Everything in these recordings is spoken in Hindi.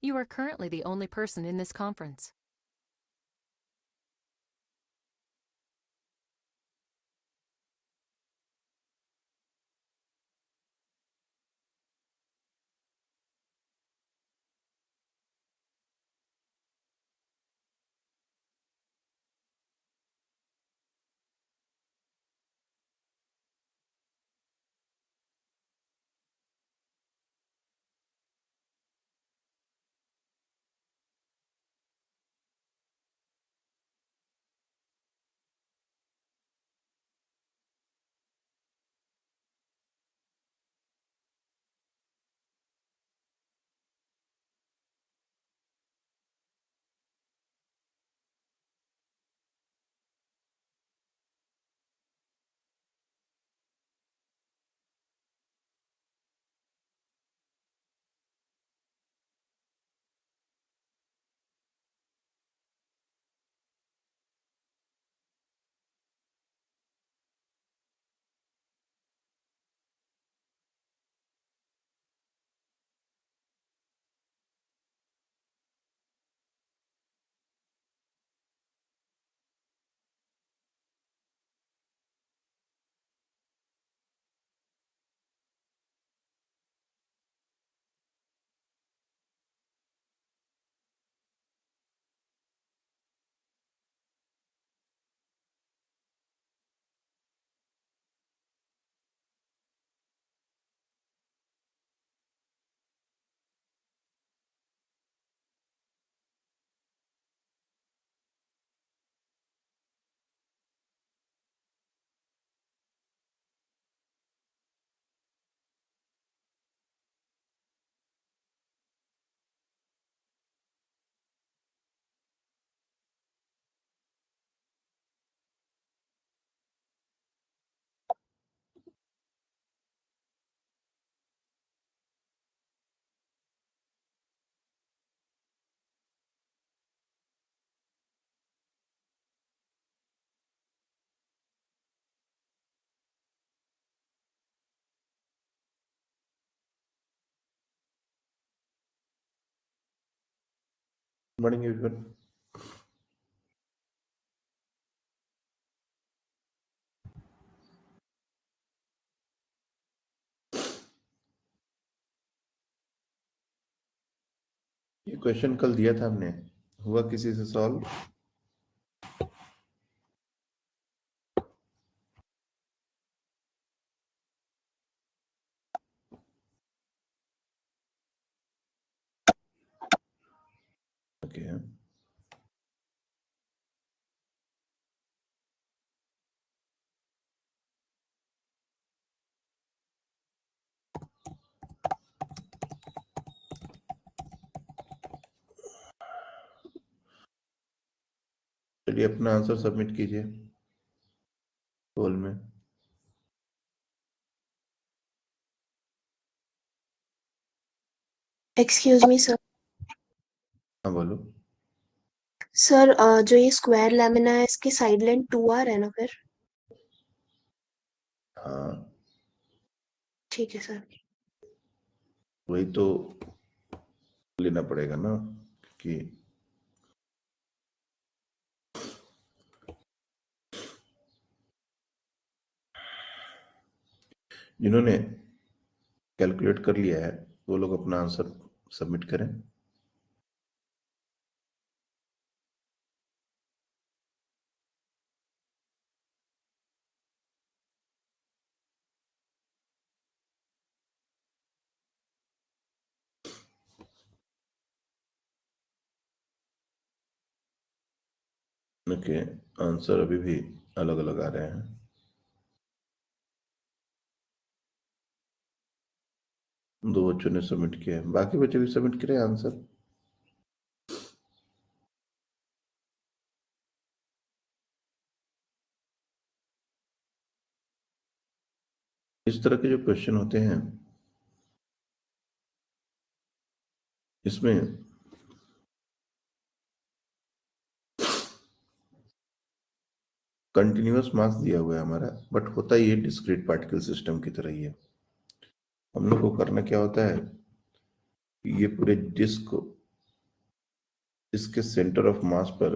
You are currently the only person in this conference. Morning, everyone. ये क्वेश्चन कल दिया था हमने, हुआ किसी से सॉल्व? ओके, चलिए अपना आंसर सबमिट कीजिए पोल में। Excuse me sir. हाँ बोलो। सर जो ये स्क्वायर लैमिना है इसकी साइड लेंथ 2R है ना फिर? हाँ ठीक है सर। वही तो लेना पड़ेगा ना, कि जिन्होंने कैलकुलेट कर लिया है वो लोग अपना आंसर सबमिट करें। ओके, आंसर अभी भी अलग अलग आ रहे हैं। दो बच्चों ने सबमिट किया है, बाकी बच्चे भी सबमिट करें आंसर। इस तरह के जो क्वेश्चन होते हैं इसमें कंटिन्यूअस मास दिया हुआ है हमारा, बट होता ही है डिस्क्रीट पार्टिकल सिस्टम की तरह ही है। हम लोग को करना क्या होता है, ये पूरे डिस्क को इसके सेंटर ऑफ मास पर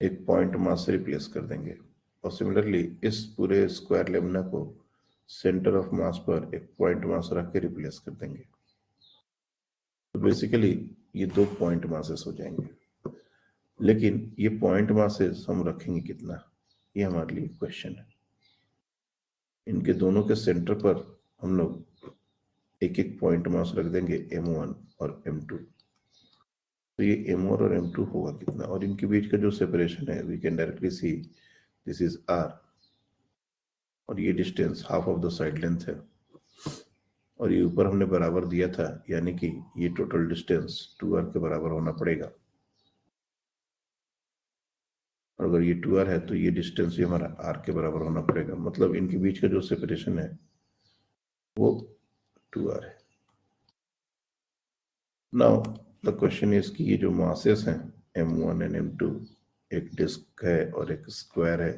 एक पॉइंट मास से रिप्लेस कर देंगे, और सिमिलरली इस पूरे स्क्वायर लेमिना को सेंटर ऑफ मास पर एक पॉइंट मास रख के रिप्लेस कर देंगे। तो बेसिकली ये 2 पॉइंट मासेस हो जाएंगे। लेकिन ये पॉइंट मासेस हम रखेंगे कितना, ये हमारे लिए क्वेश्चन है। इनके दोनों के सेंटर पर हम लोग एक एक पॉइंट मास रख देंगे, M1 और M2। तो ये M1 और M2 होगा कितना, और इनके बीच का जो सेपरेशन है we can directly see this is R, और ये distance half of the side length है, और ये ऊपर हमने बराबर दिया था, यानी कि ये टोटल डिस्टेंस 2R के बराबर होना पड़ेगा। और अगर ये 2R है तो ये डिस्टेंस भी हमारा R के बराबर होना पड़ेगा, मतलब इनके बीच का जो सेपरेशन है वो 2R है। नाउ द क्वेश्चन इज कि ये जो मासेस हैं M1 एंड M2, एक डिस्क है और एक स्क्वायर है,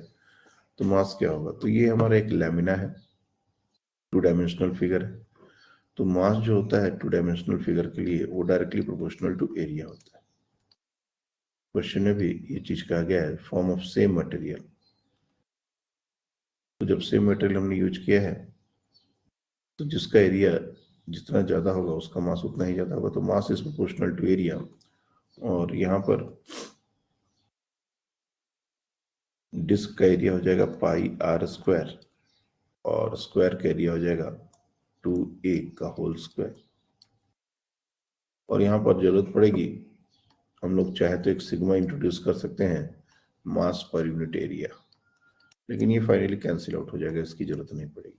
तो मास क्या होगा? तो ये हमारा एक लैमिना है, 2 डायमेंशनल फिगर है। तो मास जो होता है 2 डायमेंशनल फिगर के लिए वो डायरेक्टली प्रोपोर्शनल टू एरिया होता है। क्वेश्चन में भी ये चीज कहा गया है, फॉर्म ऑफ सेम मटेरियल। तो जब सेम मटेरियल हमने यूज किया है तो जिसका एरिया जितना ज्यादा होगा उसका मास उतना ही ज्यादा होगा, तो mass is proportional to area. और यहाँ पर डिस्क का एरिया हो जाएगा पाई R स्क्वायर, और स्क्वायर का एरिया हो जाएगा 2A का होल स्क्वायर। और यहाँ पर जरूरत पड़ेगी, हम लोग चाहे तो एक सिग्मा इंट्रोड्यूस कर सकते हैं, मास पर यूनिट एरिया, लेकिन ये फाइनली कैंसिल आउट हो जाएगा, इसकी जरूरत नहीं पड़ेगी।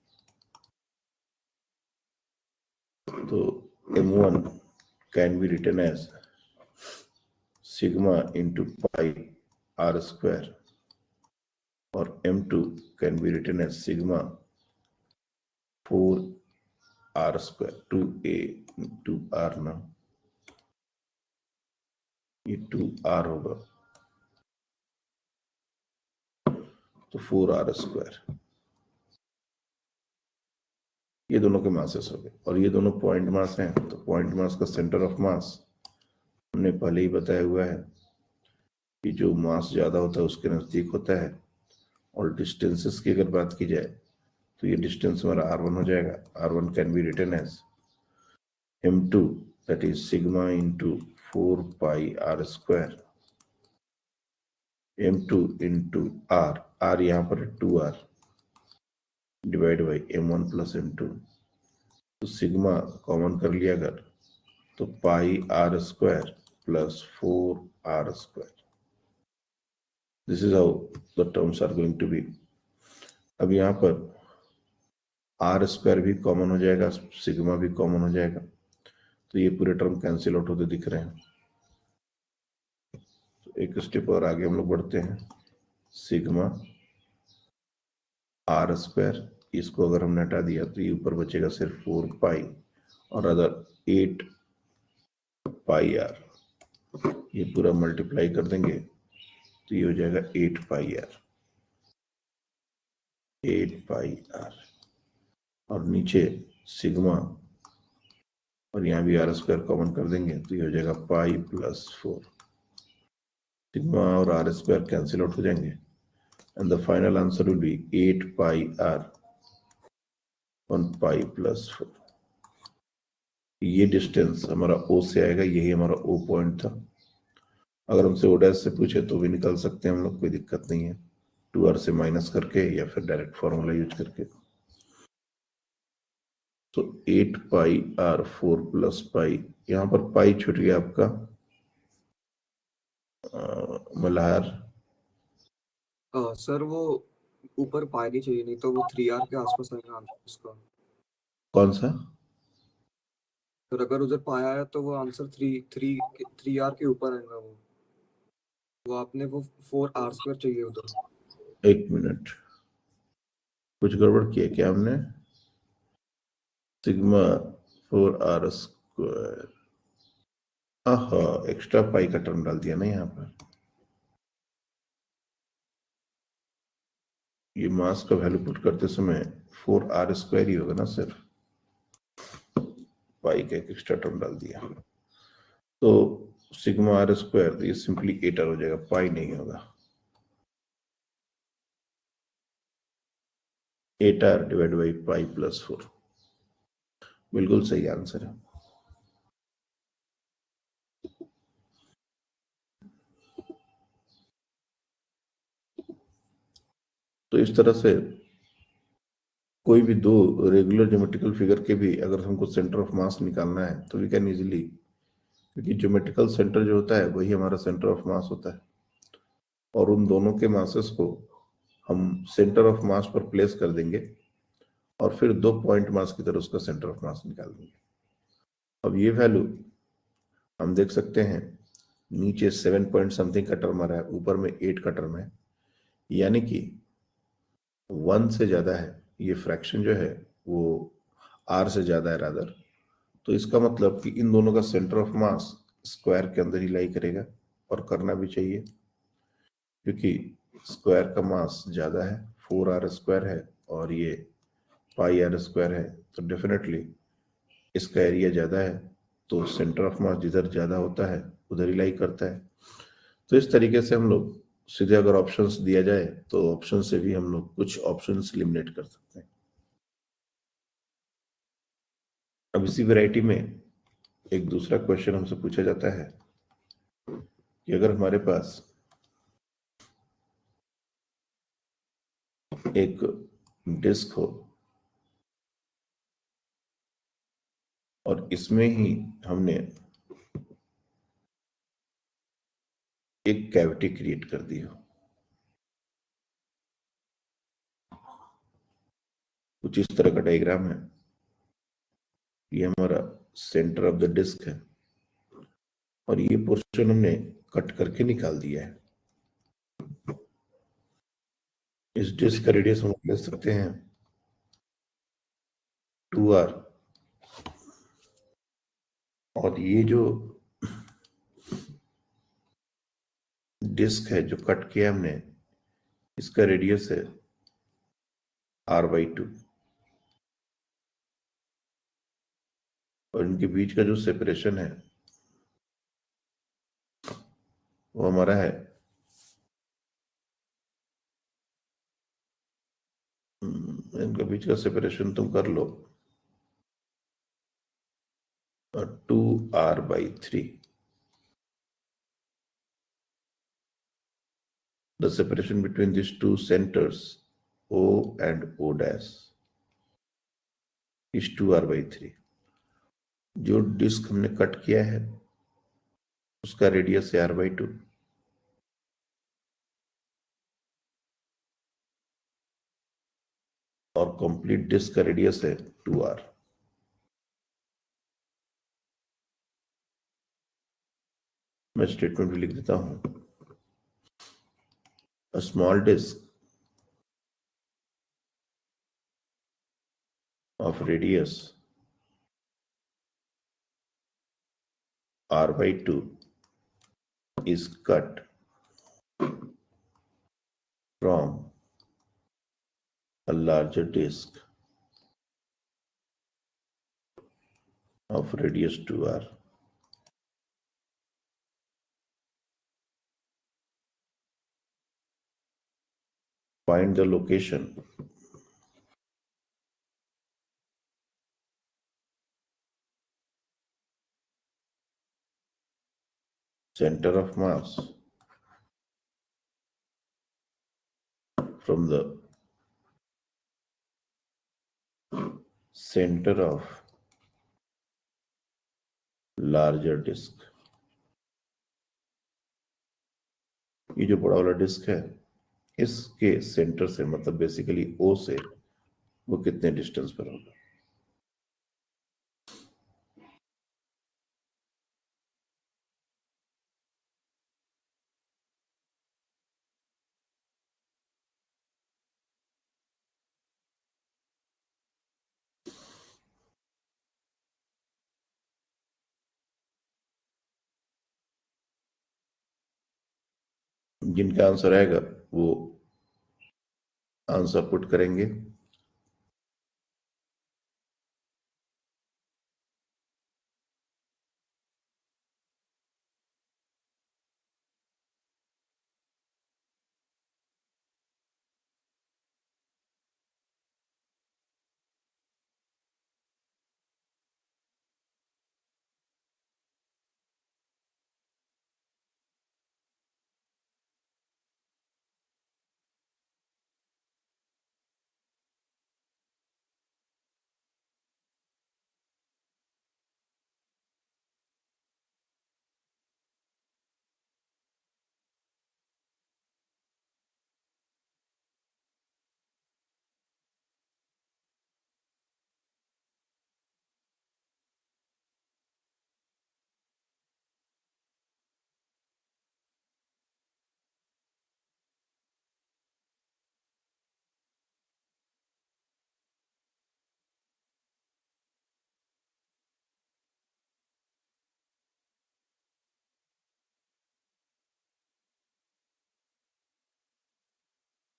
तो M1 can be written as sigma into pi R square, और M2 can be written as sigma 4R square, 2A 2R ना, ये 2R होगा, तो 4R स्क्वायर। ये दोनों के मासेस हो गए, और ये दोनों पॉइंट मास हैं। तो पॉइंट मास का सेंटर ऑफ मास हमने पहले ही बताया हुआ है कि जो मास ज्यादा होता है उसके नजदीक होता है। और डिस्टेंसेस की अगर बात की जाए तो ये डिस्टेंस हमारा R1 हो जाएगा। R1 can be written as M2 that is sigma into 4 pi R square, M2 into R यहाँ पर 2R divide by M1 plus M2। तो सिग्मा कॉमन कर लिया अगर, तो pi R square plus 4R square. This is how the terms are going to be. अब यहाँ पर R स्क्वायर भी कॉमन हो जाएगा, सिग्मा भी कॉमन हो जाएगा, तो ये पूरे टर्म कैंसिल आउट होते दिख रहे हैं। तो एक स्टेप और आगे हम लोग बढ़ते हैं, सिग्मा R स्क्वायर, इसको अगर हमने हटा दिया तो ये ऊपर बचेगा सिर्फ 4 पाई, और अदर 8 पाई R, ये पूरा मल्टीप्लाई कर देंगे तो ये हो जाएगा 8 पाई R, 8 पाई R, और नीचे सिग्मा, और यहाँ भी R स्क्वायर कॉमन कर देंगे तो ये हो जाएगा पाई प्लस 4। सिग्मा और R स्क्वायर कैंसिल आउट हो जाएंगे, and the final answer will be 8 pi R 1 pi plus 4। ये डिस्टेंस हमारा O से आएगा, यही हमारा O पॉइंट था। अगर हमसे O डैश से पूछे तो भी निकाल सकते हैं हम लोग, कोई दिक्कत नहीं है, 2R से माइनस करके या फिर डायरेक्ट फॉर्मूला यूज करके। तो 8 पाई R 4 प्लस पाई, यहाँ पर पाई छूट गया आपका मल्हार। सर वो ऊपर पाई नहीं चाहिए, नहीं तो वो 3R के आसपास आएगा आंसर उसका। कौन सा? तो अगर उधर पाया है तो वो आंसर 3R के ऊपर आएगा। वो आपने वो 4R स्क्वायर चाहिए उधर। एक मिनट, कुछ गड़बड़ किया क्या हमने? सिग्मा 4R स्क्वायर, एक्स्ट्रा पाई का टर्म डाल दिया ना यहाँ पर। ये मास का वैल्यू पुट करते समय 4R स्क्वायर ही होगा ना, सिर्फ पाई का एक एक्स्ट्रा टर्म डाल दिया। तो सिग्मा आर स्क्वायर, तो ये सिंपली 8r हो जाएगा, पाई नहीं होगा। 8r divide by pi plus 4, बिल्कुल सही आंसर है। तो इस तरह से कोई भी दो रेगुलर ज्योमेट्रिकल फिगर के भी अगर हमको सेंटर ऑफ मास निकालना है तो वी कैन इजीली, क्योंकि ज्योमेट्रिकल सेंटर जो होता है वही हमारा सेंटर ऑफ मास होता है, और उन दोनों के मासेस को हम सेंटर ऑफ मास पर प्लेस कर देंगे और फिर दो पॉइंट मास की तरह उसका सेंटर ऑफ मास निकाल देंगे। अब ये वैल्यू हम देख सकते हैं, नीचे 7 पॉइंट समथिंग का टर्म आ रहा है, ऊपर में 8 का टर्म है, यानी कि 1 से ज्यादा है, ये फ्रैक्शन जो है वो r से ज्यादा है रादर। तो इसका मतलब कि इन दोनों का सेंटर ऑफ मास स्क्वायर के अंदर ही लाई करेगा, और करना भी चाहिए, क्योंकि स्क्वायर का मास ज्यादा है, 4r स्क्वायर है और ये पाई r स्क्वायर है, तो डेफिनेटली इसका एरिया ज्यादा है, तो सेंटर ऑफ मास जिधर ज्यादा होता है उधर ही लाई करता है। तो इस तरीके से हम लोग सीधे अगर ऑप्शंस दिया जाए तो ऑप्शन से भी हम लोग कुछ ऑप्शंस एलिमिनेट कर सकते हैं। अब इसी वैरायटी में एक दूसरा क्वेश्चन हमसे पूछा जाता है कि अगर हमारे पास एक डिस्क हो और इसमें ही हमने एक कैविटी क्रिएट कर दी हो, कुछ इस तरह का डायग्राम है, ये हमारा सेंटर ऑफ द डिस्क है और ये पोर्शन हमने कट करके निकाल दिया है। इस डिस्क का रेडियस हम ले सकते हैं 2r, और ये जो डिस्क है जो कट किया हमने, इसका रेडियस है r/2, और इनके बीच का जो सेपरेशन है वो हमारा है इनका बीच का सेपरेशन तुम कर लो 2r/3। The separation between these two centers O and O dash is 2r/3। जो डिस्क हमने कट किया है उसका रेडियस है r/2, और कंप्लीट डिस्क का रेडियस है 2r। मैं स्टेटमेंट भी लिख देता हूं, a small disk of radius r/2 is cut from a larger disk of radius 2r. Find the location center of mass from the center of larger disk। ये जो बड़ा वाला डिस्क है इसके सेंटर से, मतलब बेसिकली O से, वो कितने डिस्टेंस पर होगा। जिनका आंसर आएगा वो आंसर पुट करेंगे।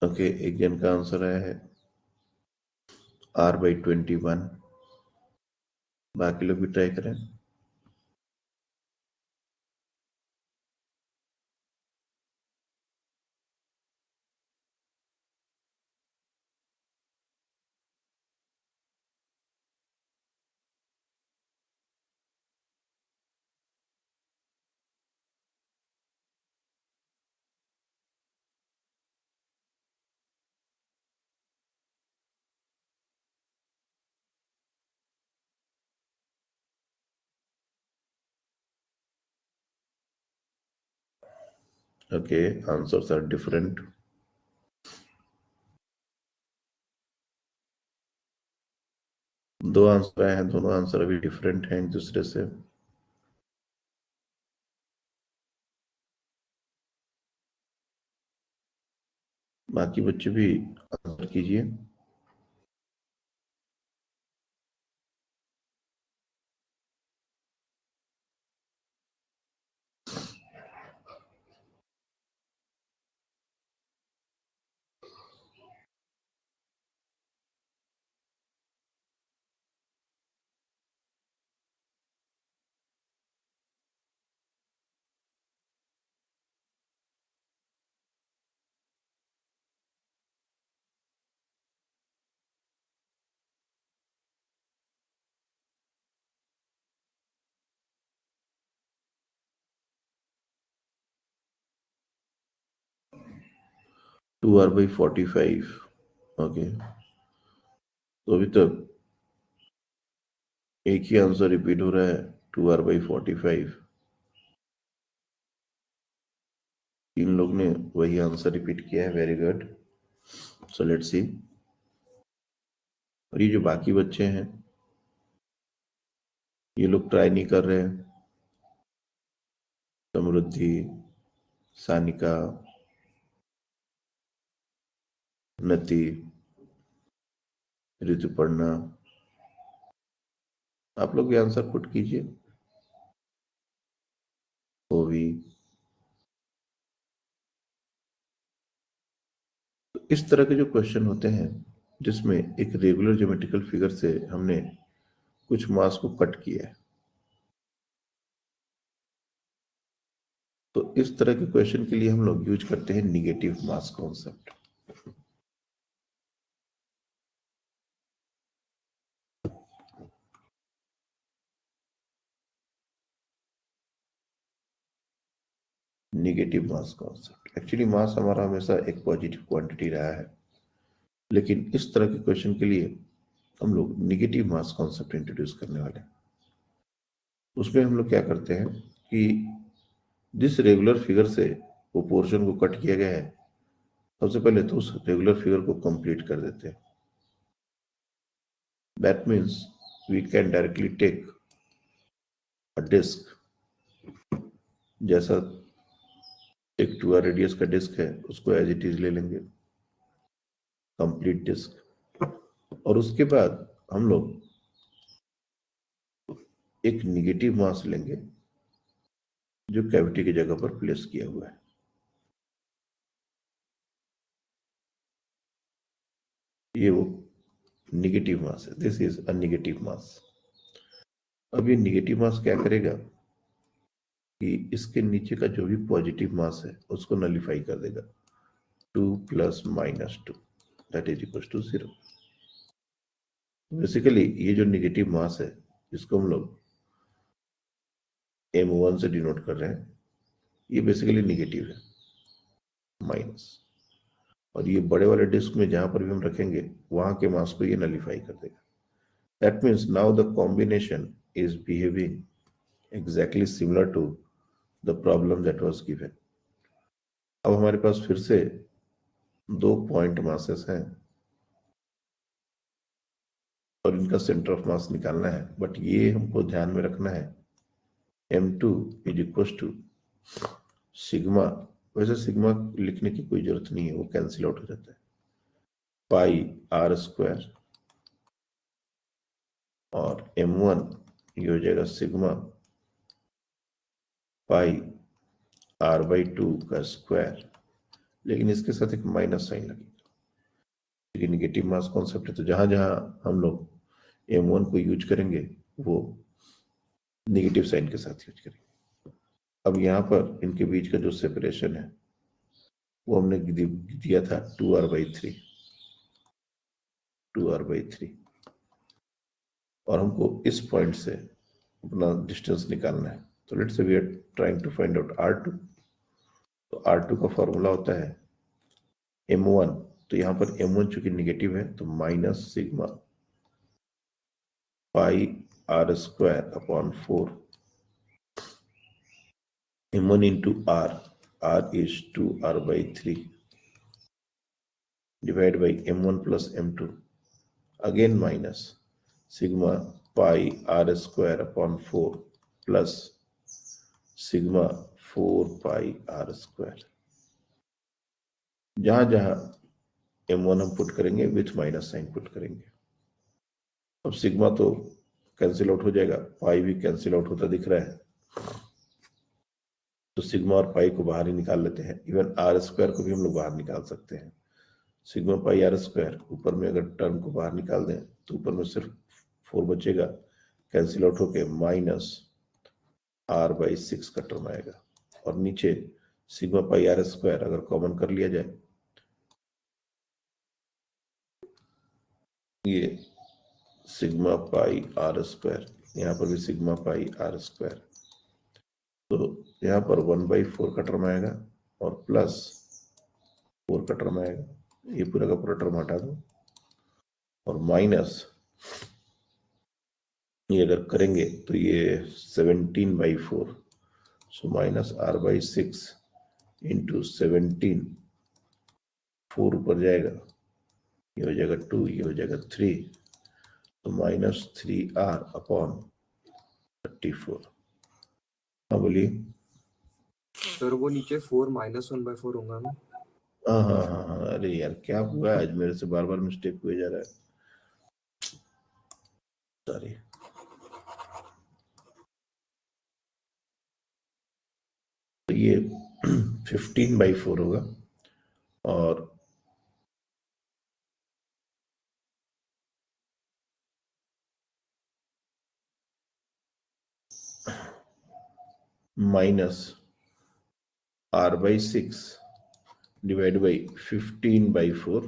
ओके, एक जन का आंसर आया है R/21। बाकी लोग भी ट्राई करें। Okay, answers are different. दो आंसर आए हैं, दोनों आंसर अभी डिफरेंट हैं एक दूसरे से। बाकी बच्चे भी आंसर कीजिए। To R by 45। ओके, तो अभी तक एक ही आंसर रिपीट हो रहा है, 2R/45। तीन लोग ने वही आंसर रिपीट किया है, very good. So let's see. और ये जो बाकी बच्चे हैं, ये लोग ट्राई नहीं कर रहे हैं। समृद्धि, सानिका, नति, ऋतुपर्णा, आप लोग भी आंसर पुट कीजिए। ओवी। तो इस तरह के जो क्वेश्चन होते हैं जिसमें एक रेगुलर ज्योमेट्रिकल फिगर से हमने कुछ मास को कट किया है, तो इस तरह के क्वेश्चन के लिए हम लोग यूज करते हैं निगेटिव मास कॉन्सेप्ट। निगेटिव मास कॉन्सेप्ट, एक्चुअली मास हमारा हमेशा एक पॉजिटिव क्वांटिटी रहा है, लेकिन इस तरह के क्वेश्चन के लिए हम लोग निगेटिव मास कॉन्सेप्ट इंट्रोड्यूस करने वाले हैं। उसमें हम लोग क्या करते हैं कि जिस रेगुलर फिगर से वो पोर्शन को कट किया गया है, सबसे पहले तो उस रेगुलर फिगर को कंप्लीट कर देते हैं। That means we can directly take a disc, जैसा एक 2R रेडियस का डिस्क है उसको एज इट इज ले लेंगे, कंप्लीट डिस्क। और उसके बाद हम लोग एक निगेटिव मास लेंगे जो कैविटी की जगह पर प्लेस किया हुआ है। ये वो निगेटिव मास है, दिस इज अ निगेटिव मास। अब ये निगेटिव मास क्या करेगा कि इसके नीचे का जो भी पॉजिटिव मास है उसको नलिफाई कर देगा। 2 + -2 that is equal to 0। Basically ये जो निगेटिव मास है जिसको हम लोग M1 से डिनोट कर रहे हैं, ये बेसिकली निगेटिव है, माइनस। और ये बड़े वाले डिस्क में जहां पर भी हम रखेंगे वहां के मास को ये नलिफाई कर देगा। That means now the combination is behaving exactly similar to the problem that was given। अब हमारे पास फिर से दो पॉइंट मासेस हैं और इनका सेंटर ऑफ मास निकालना है, बट ये हमको ध्यान में रखना है M2 is equal to sigma. वैसे सिग्मा लिखने की कोई जरूरत नहीं है, वो कैंसिल आउट हो जाता है। πr² और M1 ये हो जाएगा सिग्मा πr/2 का स्क्वायर लेकिन इसके साथ एक माइनस साइन लगेगा, क्योंकि निगेटिव मास कॉन्सेप्ट है, तो जहां जहां हम लोग m1 को यूज करेंगे वो निगेटिव साइन के साथ यूज करेंगे। अब यहाँ पर इनके बीच का जो सेपरेशन है वो हमने दिया था 2r/3, 2r/3, और हमको इस पॉइंट से अपना डिस्टेंस निकालना है। तो let's say we are trying to find out r2। तो r2 का फॉर्मूला होता है m1, तो यहाँ पर m1 चूंकि निगेटिव है तो minus sigma pi r²/4 m1 into r is 2r/3 divided by m1 plus m2, again minus sigma pi r²/4 plus sigma 4 pi r²। जहां जहां m1 हम पुट करेंगे विथ माइनस साइन पुट करेंगे। अब सिग्मा तो कैंसिल आउट हो जाएगा, पाई भी कैंसिल आउट होता दिख रहा है, तो सिग्मा और पाई को बाहर ही निकाल लेते हैं। इवन r² को भी हम लोग बाहर निकाल सकते हैं। सिग्मा पाई r², ऊपर में अगर टर्म को बाहर निकाल दें तो ऊपर में सिर्फ 4 बचेगा, कैंसिल आउट होके माइनस r/6 का टर्म आएगा, और नीचे सिग्मा पाई r² अगर कॉमन कर लिया जाए, ये सिग्मा पाई r², यहाँ पर भी सिग्मा पाई r², तो यहाँ पर 1/4 का टर्म आएगा और प्लस 4 का टर्म आएगा। ये पूरा का पूरा टर्म हटा दो और माइनस, ये अगर करेंगे तो ये 17/4, सो माइनस r/6 इंटू 17, 4 ऊपर जाएगा, ये हो जाएगा 2, ये हो जाएगा 3, तो माइनस 3r/34। हाँ बोलिए। सर वो नीचे 4 -1/4 होगा ना? हाँ हाँ हाँ हाँ, अरे यार क्या हुआ है आज, मेरे से बार बार मिस्टेक हुए जा रहा है, सॉरी। तो ये 15/4 होगा, और माइनस r/6 डिवाइड बाई 15/4,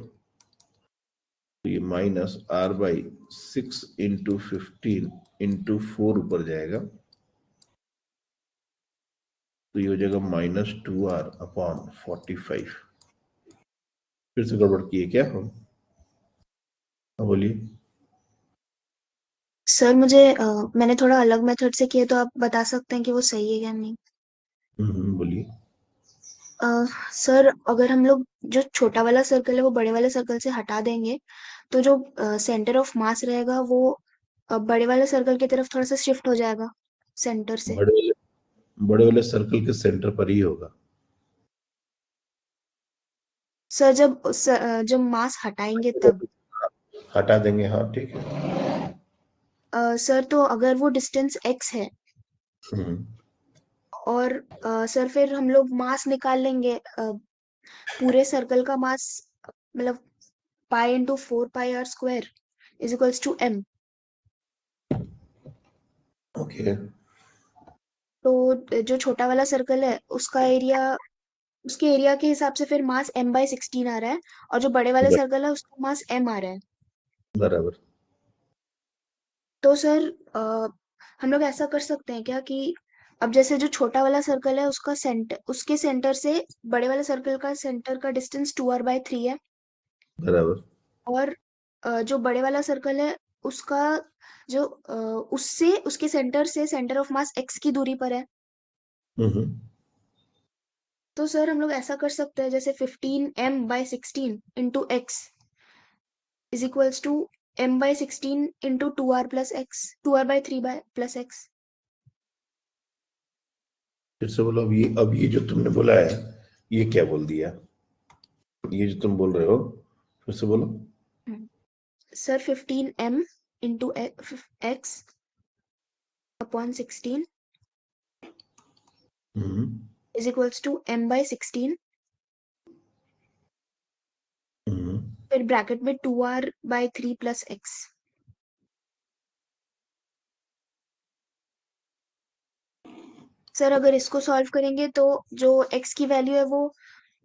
तो ये माइनस r/6 इंटू 15 इंटू 4 ऊपर जाएगा, तो ये हो जाएगा -2r/45। फिर से गड़बड़ किए क्या हम? हाँ बोलिए। सर मुझे मैंने थोड़ा अलग मेथड से किया, तो आप बता सकते हैं कि वो सही है या नहीं? बोलिए। सर अगर हम लोग जो छोटा वाला सर्कल है वो बड़े वाले सर्कल से हटा देंगे, तो जो सेंटर ऑफ मास रहेगा वो बड़े वाले सर्कल की तरफ थोड़ा सा शिफ्ट हो जाएगा सेंटर से। बड़े वाले सर्कल के सेंटर पर ही होगा। सर जब मास हटाएंगे तब। हटा देंगे, हाँ ठीक है। सर तो अगर वो डिस्टेंस x है, हम्म, और सर फिर हम लोग मास निकाल लेंगे, पूरे सर्कल का मास, मतलब pi into 4 pi r² is equals to m। Okay. तो जो छोटा वाला सर्कल है उसका एरिया, उसके एरिया के हिसाब से फिर मास m/16 आ रहा है, और जो बड़े वाले सर्कल है उसका मास m आ रहा है। बराबर। तो सर हम लोग ऐसा कर सकते हैं क्या कि अब जैसे जो छोटा वाला सर्कल है उसका सेंटर, उसके सेंटर से बड़े वाले सर्कल का सेंटर का डिस्टेंस 2r/3 है, बराबर। और जो बड़े वाला सर्कल है उसका जो उससे उसके सेंटर से सेंटर ऑफ मास x की दूरी पर है। हम्म, तो सर हम लोग ऐसा कर सकते हैं, जैसे 15m/16 into x is equals to m/16 into 2r plus x, 2r/3 plus x। फिर से बोलो। अब ये जो तुमने बोला है, ये क्या बोल दिया? ये जो तुम बोल रहे हो, फिर से बोलो। Sir 15m into x upon 16 hmm, is equals to m/16 फिर ब्रैकेट में 2r/3 प्लस x। सर अगर इसको सॉल्व करेंगे तो जो x की वैल्यू है वो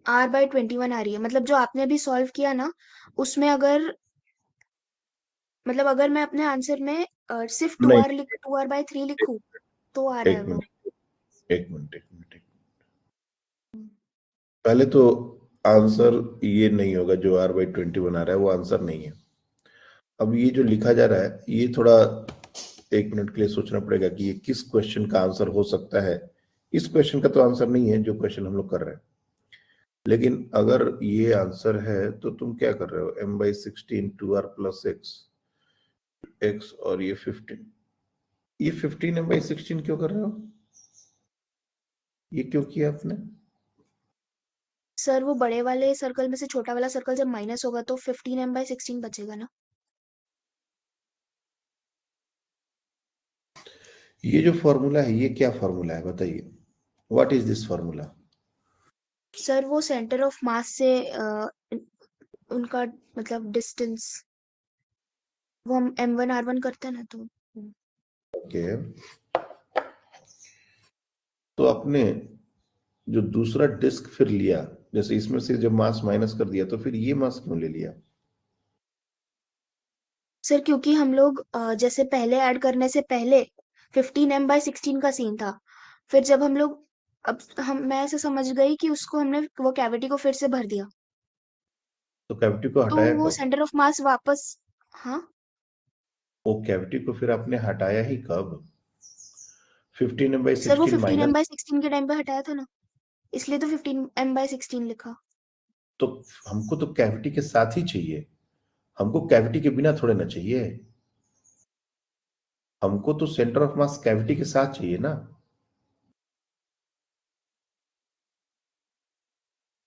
r/21 आ रही है। मतलब जो आपने अभी सॉल्व किया ना, उसमें अगर मतलब अगर मैं अपने आंसर में सिर्फ नहीं, 2r/3 लिखूं तो आ रहा है एक वो। मिनट एक मिनट एक मिनट एक मिनट। पहले तो आंसर ये नहीं होगा, जो r/21 आ रहा है वो आंसर नहीं है। अब ये जो लिखा जा रहा है ये थोड़ा 1 मिनट के लिए सोचना पड़ेगा कि ये किस क्वेश्चन का आंसर हो सकता है। इस क्वेश्चन का तो आंसर नहीं है जो क्वेश्चन हम लोग कर रहे हैं, लेकिन अगर ये आंसर है तो तुम क्या कर रहे हो, m/16 2r प्लस x और ये 15 m/16 क्यों कर रहे हो, ये क्यों किया आपने? सर वो बड़े वाले सर्कल में से छोटा वाला सर्कल जब माइनस होगा तो 15m/16 बचेगा ना। ये जो फॉर्मूला है ये क्या फॉर्मूला है बताइए, what is this formula? Sir वो सेंटर ऑफ मास से उनका मतलब डिस्टेंस, वो हम m1r1 करते हैं ना तो। ओके, तो आपने जो दूसरा डिस्क फिर लिया, जैसे इसमें से जब मास माइनस कर दिया तो फिर ये मास क्यों ले लिया? सर क्योंकि हम लोग जैसे पहले ऐड करने से पहले 15m/16 का सीन था। फिर जब हम लोग अब हम मैं ऐसे समझ गई कि उसको हमने वो कैविटी को फिर से भर दिया तो कैविटी को तो हटाया वो कब? सेंटर ऑफ मास वापस। हाँ वो कैविटी को फिर आपने हटाया ही कब? 15 बाई सर वो 16 माइनस। 15m/16 के टाइम पे हटाया था ना, इसलिए तो 15m/16 लिखा। तो हमको तो कैविटी के साथ ही चाहिए, हमको कैविटी के बिना थोड़े ना चाहिए, हमको तो सेंटर ऑफ मास कैविटी के साथ चाहिए ना।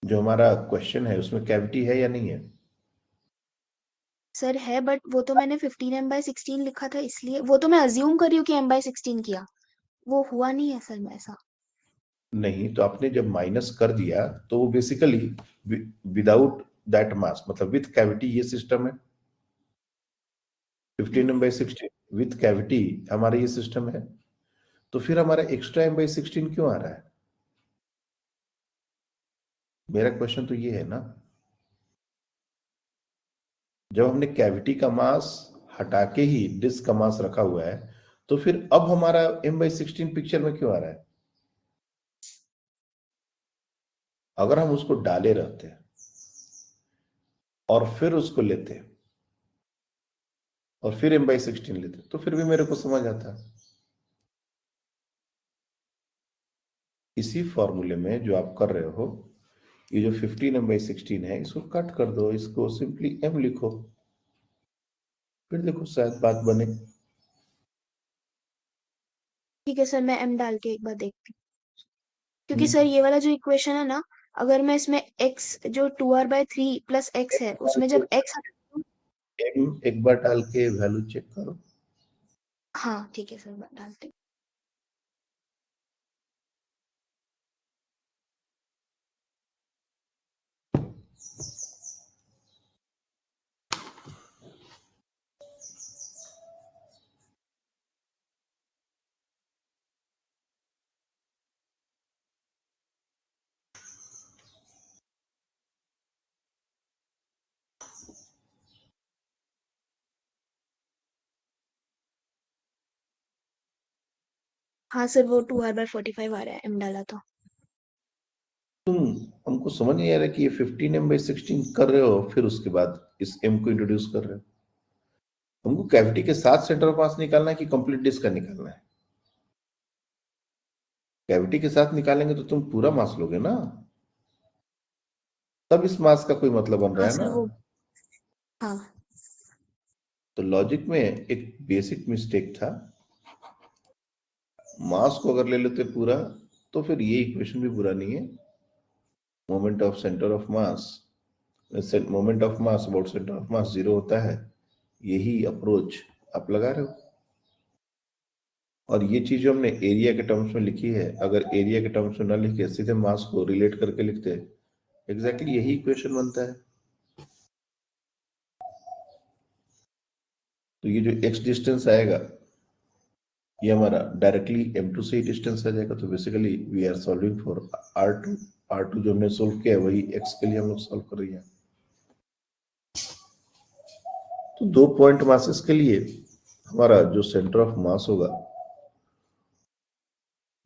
जो हमारा क्वेश्चन है उसमें कैविटी है या नहीं है? सर है बट वो तो मैंने 15m/16 लिखा था, इसलिए वो तो मैं अज्यूम कर रही हूँ कि m/16 किया, वो हुआ नहीं है सर में ऐसा। नहीं, तो आपने जब माइनस कर दिया तो वो बेसिकली विदाउट दैट मास, मतलब विथ कैविटी ये सिस्टम है। 15m/16 विथ कैविटी हमारा ये सिस्टम है, तो फिर हमारा एक्स्ट्रा m/16 क्यों आ रहा है? मेरा क्वेश्चन तो ये है ना, जब हमने कैविटी का मास हटा के ही डिस्क का मास रखा हुआ है, तो फिर अब हमारा m/16 पिक्चर में क्यों आ रहा है? अगर हम उसको डाले रहते और फिर उसको लेते और फिर m/16 लेते तो फिर भी मेरे को समझ आता। इसी फॉर्मूले में जो आप कर रहे हो, ये जो 15m/16 है इसको कट कर दो, इसको सिंपली m लिखो, फिर देखो शायद बात बने। ठीक है सर, मैं m डाल के एक बार देखती हूँ। क्योंकि सर हम्म। ये वाला जो इक्वेशन है ना, अगर मैं इसमें x जो 2r/3 प्लस x है उसमें जब x हटाती हूँ। m एक बार डाल के वैल्यू चेक करो। हाँ ठीक है सर, मैं डालती हूँ। हाँ सर वो 2r/45 आ रहा है, m डाला तो। तुम, हमको समझ नहीं आ रहा कि ये 15m/16 कर रहे हो फिर उसके बाद इस m को इंट्रोड्यूस कर रहे हो। हमको कैविटी के साथ सेंटर ऑफ मास निकालना है कि कंप्लीट डिस्क का निकालना है? कैविटी के साथ निकालेंगे तो तुम पूरा मास लोगे ना, तब इस मास का कोई मतलब बन रहा हाँ है सर ना। वो। हाँ तो लॉजिक में एक बेसिक मिस्टेक था, मास को अगर ले लेते पूरा तो फिर ये इक्वेशन भी बुरा नहीं है। Moment of centre of mass, moment of mass about centre of मास 0 होता है, यही अप्रोच आप लगा रहे हो। और ये चीज जो हमने एरिया के टर्म्स में लिखी है, अगर एरिया के टर्म्स में ना लिखे सीधे मास को रिलेट करके लिखते, एग्जैक्टली यही इक्वेशन बनता है। तो ये जो x डिस्टेंस आएगा ये हमारा डायरेक्टली m2 से ही डिस्टेंस आ जाएगा। तो basically we are solving for r2 जो हमने सोल्व किया है वही x के लिए हम लोग सॉल्व कर रही हैं। तो 2 पॉइंट मासेस के लिए हमारा जो सेंटर ऑफ मास होगा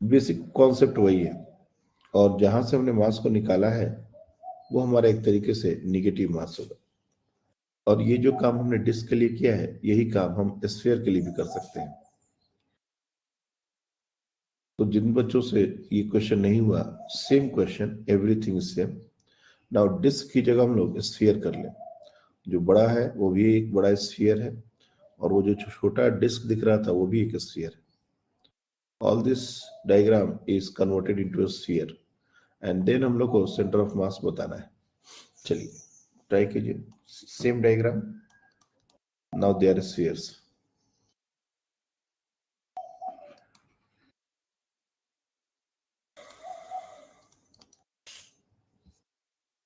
बेसिक कॉन्सेप्ट वही है, और जहां से हमने मास को निकाला है वो हमारा एक तरीके से निगेटिव मास होगा। और ये जो काम हमने डिस्क के लिए किया है यही काम हम स्फीयर के लिए भी कर सकते हैं। तो जिन बच्चों से ये क्वेश्चन नहीं हुआ, same question, everything is same. Now disc की जगह हम लोग स्फीयर कर लें। जो बड़ा है वो भी एक बड़ा स्फीयर है, और वो जो छोटा डिस्क दिख रहा था वो भी एक स्फीयर है। All this diagram is converted into a sphere, and then हम लोग को सेंटर ऑफ मास बताना है। चलिए ट्राई कीजिए, same diagram, now they are spheres.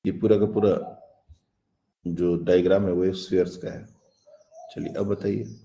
ये पूरा का पूरा जो डायग्राम है वो स्फीयर्स का है। चलिए अब बताइए।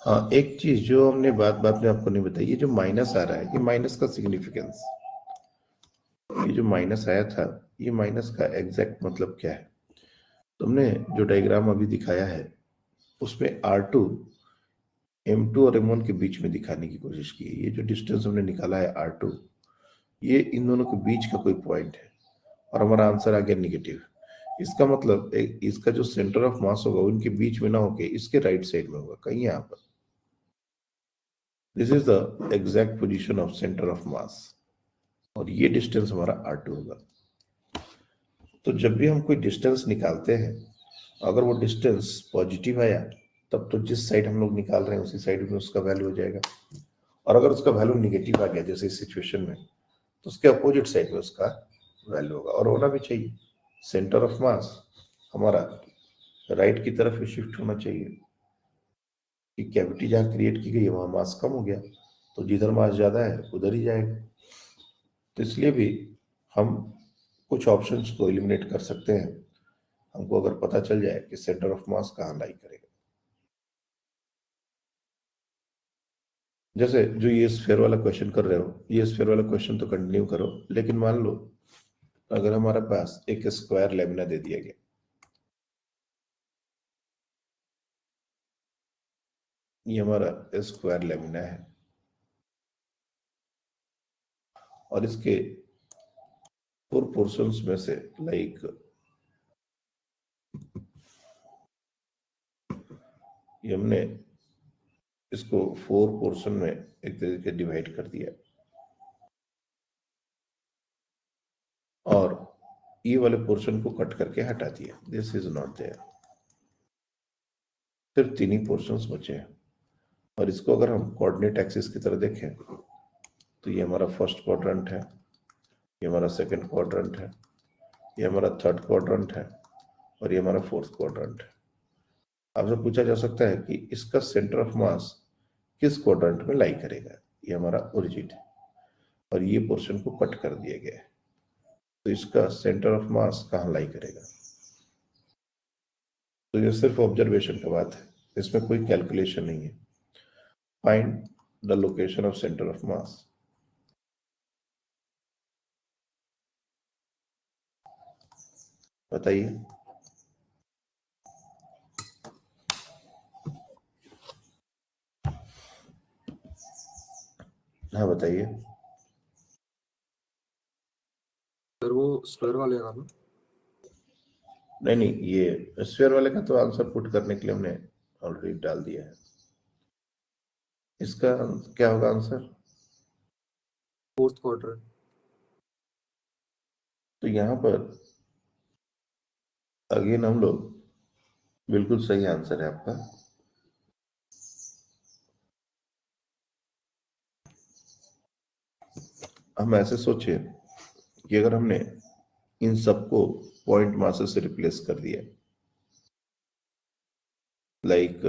हाँ, एक चीज जो हमने बात बात में आपको नहीं बताई, ये जो माइनस आ रहा है, ये माइनस का सिग्निफिकेंस, ये जो माइनस आया था, ये माइनस का एग्जैक्ट मतलब क्या है? तुमने जो डायग्राम अभी दिखाया है उसमें R2 M2 और M1 के बीच में दिखाने की कोशिश की है। ये जो डिस्टेंस हमने निकाला है R2, ये इन दोनों के बीच का कोई पॉइंट है, और हमारा आंसर आ गया निगेटिव। इसका मतलब इसका जो सेंटर ऑफ मास होगा उनके बीच में ना होके इसके राइट साइड में होगा, कहीं यहाँ पर। This is the exact position of centre of mass, और ये डिस्टेंस हमारा R2 होगा। तो जब भी हम कोई डिस्टेंस निकालते हैं, अगर वो डिस्टेंस पॉजिटिव आया तब तो जिस साइड हम लोग निकाल रहे हैं उसी साइड में उसका वैल्यू हो जाएगा, और अगर उसका वैल्यू निगेटिव आ गया जैसे इस सिचुएशन में, तो उसके अपोजिट साइड में उसका वैल्यू होगा, और होना भी चाहिए। सेंटर ऑफ मास हमारा राइट की तरफ शिफ्ट होना चाहिए, कि कैविटी जहां क्रिएट की गई है वहां मास कम हो गया, तो जिधर मास ज्यादा है उधर ही जाएगा। तो इसलिए भी हम कुछ ऑप्शंस को एलिमिनेट कर सकते हैं, हमको अगर पता चल जाए कि सेंटर ऑफ मास कहाँ लाई करेगा। जैसे जो ये स्फीयर वाला क्वेश्चन कर रहे हो, ये स्फीयर वाला क्वेश्चन तो कंटिन्यू करो, लेकिन मान लो अगर हमारे पास एक स्क्वायर लेमिना दे दिया गया, ये हमारा स्क्वायर लेमिना है, और इसके 4 पोर्शंस में से लाइक ये हमने इसको 4 पोर्शन में एक तरीके डिवाइड कर दिया, और ये वाले पोर्शन को कट करके हटा दिया, दिस इज नॉट देयर। सिर्फ 3 ही पोर्शंस बचे हैं, और इसको अगर हम कोऑर्डिनेट एक्सिस की तरह देखें तो ये हमारा फर्स्ट क्वाड्रेंट है, ये हमारा सेकंड क्वाड्रेंट है, ये हमारा थर्ड क्वाड्रेंट है और ये हमारा फोर्थ क्वाड्रेंट है। आपसे पूछा जा सकता है कि इसका सेंटर ऑफ मास किस क्वाड्रेंट में लाई करेगा। ये हमारा ओरिजिन है और ये पोर्शन को कट कर दिया गया है, तो इसका सेंटर ऑफ मास कहाँ लाई करेगा। तो ये सिर्फ ऑब्जर्वेशन का बात है, इसमें कोई कैलकुलेशन नहीं है। Find the location of centre of मास। बताइए। हाँ बताइए। सर वो स्क्वायर वाले का ना? नहीं, ये स्फीयर वाले का तो आंसर पुट करने के लिए हमने ऑलरेडी डाल दिया है। इसका क्या होगा आंसर? Fourth quadrant. तो यहां पर अगेन हम लोग, बिल्कुल सही आंसर है आपका। हम ऐसे सोचे कि अगर हमने इन सबको पॉइंट मासेस से रिप्लेस कर दिया, लाइक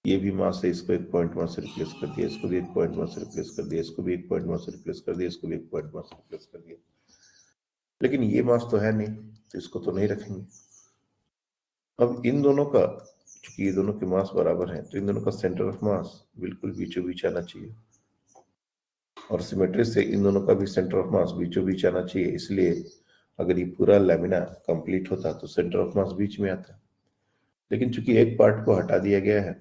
ये भी मास है, इसको एक पॉइंट मास से रिप्लेस कर दिया, इसको भी एक पॉइंट मास से रिप्लेस कर दिया, इसको भी एक पॉइंट मास से रिप्लेस कर दिया, इसको भी एक पॉइंट मास से रिप्लेस कर दिया, लेकिन ये मास तो है नहीं, तो इसको तो नहीं रखेंगे। अब इन दोनों का, चूंकि ये दोनों के मास बराबर हैं, तो इन दोनों का सेंटर ऑफ मास बिल्कुल बीचों बीच आना चाहिए, और सिमेट्री से इन दोनों का भी सेंटर ऑफ मास बीचों बीच आना चाहिए। इसलिए अगर ये पूरा लैमिना कंप्लीट होता तो सेंटर ऑफ मास बीच में आता, लेकिन चूंकि एक पार्ट को हटा दिया गया है,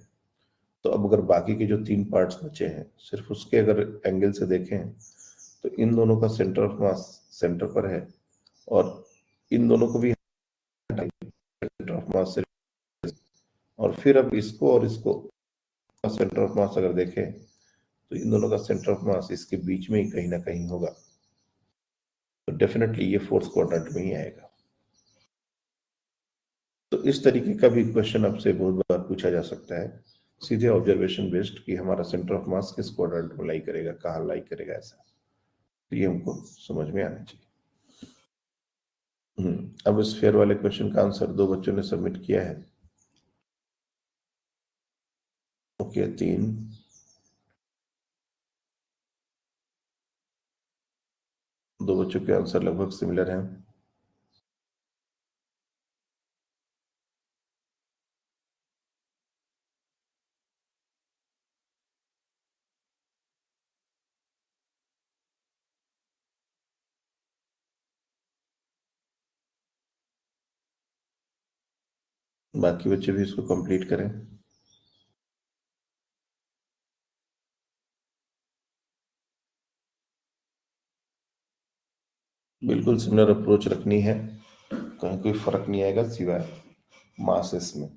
तो अब अगर बाकी के जो 3 पार्ट्स बचे हैं, सिर्फ उसके अगर एंगल से देखें तो इन दोनों का सेंटर ऑफ मास सेंटर पर है, और इन दोनों को भी सेंटर ऑफ मास से, और फिर अब इसको और इसको सेंटर ऑफ मास अगर देखें तो इन दोनों का सेंटर ऑफ मास इसके बीच में ही कहीं ना कहीं होगा, तो डेफिनेटली ये फोर्थ क्वाड्रेंट में ही आएगा। तो इस तरीके का भी क्वेश्चन आपसे बहुत बार पूछा जा सकता है, सीधे ऑब्जर्वेशन बेस्ड, कि हमारा सेंटर ऑफ मास किस क्वाड्रेंट में लाई करेगा, कहाँ लाई करेगा, ऐसा। तो ये हमको समझ में आना चाहिए। अब स्फीयर वाले क्वेश्चन का आंसर 2 बच्चों ने सबमिट किया है। ओके, 3, 2 बच्चों के आंसर लगभग सिमिलर हैं। बाकी बच्चे भी इसको कंप्लीट करें। बिल्कुल सिमिलर अप्रोच रखनी है, कहीं कोई फर्क नहीं आएगा सिवाय मासेस में।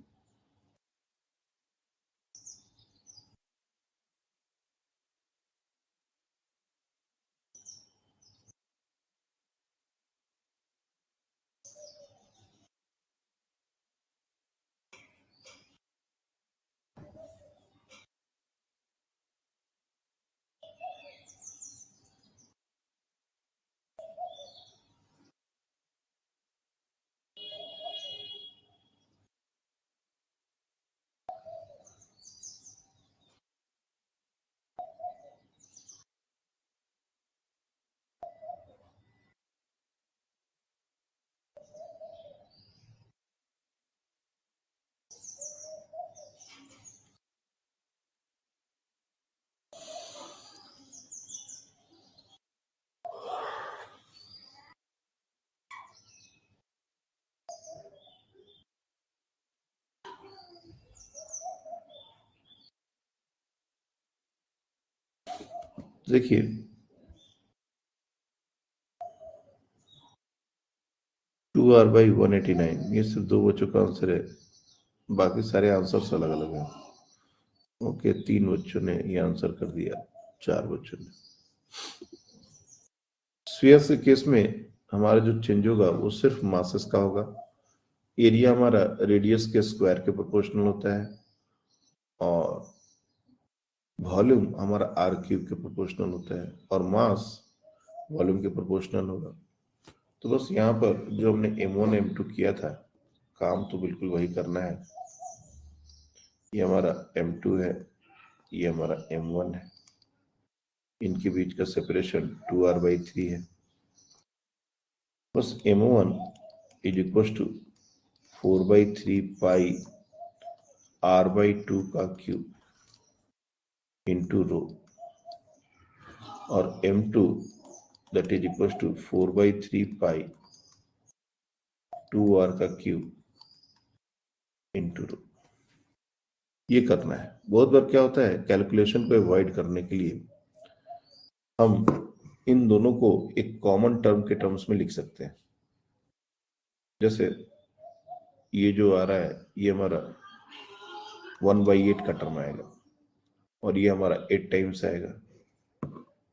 देखिए, टू आर बाई 189, ये सिर्फ 2 बच्चों का आंसर है, बाकी सारे आंसर्स अलग अलग हैं। ओके, 3 बच्चों ने ये आंसर कर दिया, 4 बच्चों ने। स्फीयर के केस में हमारा जो चेंज होगा वो सिर्फ मासेस का होगा। एरिया हमारा रेडियस के स्क्वायर के प्रोपोर्शनल होता है, और वॉल्यूम हमारा r³ के प्रोपोर्शनल होता है, और मास वॉल्यूम के प्रोपोर्शनल होगा। तो बस यहाँ पर जो हमने M1 M2 किया था, काम तो बिल्कुल वही करना है। ये हमारा M2 है, ये हमारा M1 है, इनके बीच का सेपरेशन 2r/3 है। बस M1 is equal to 4/3 pi r/2 का क्यूब इंटू रो, और M2 that is equal to 4/3 pi 2r का क्यूब इंटू रो। ये करना है। बहुत बार क्या होता है, कैलकुलेशन को अवॉइड करने के लिए हम इन दोनों को एक कॉमन टर्म के टर्म्स में लिख सकते हैं। जैसे ये जो आ रहा है, ये हमारा 1/8 का टर्म आएगा और ये हमारा 8 टाइम्स आएगा।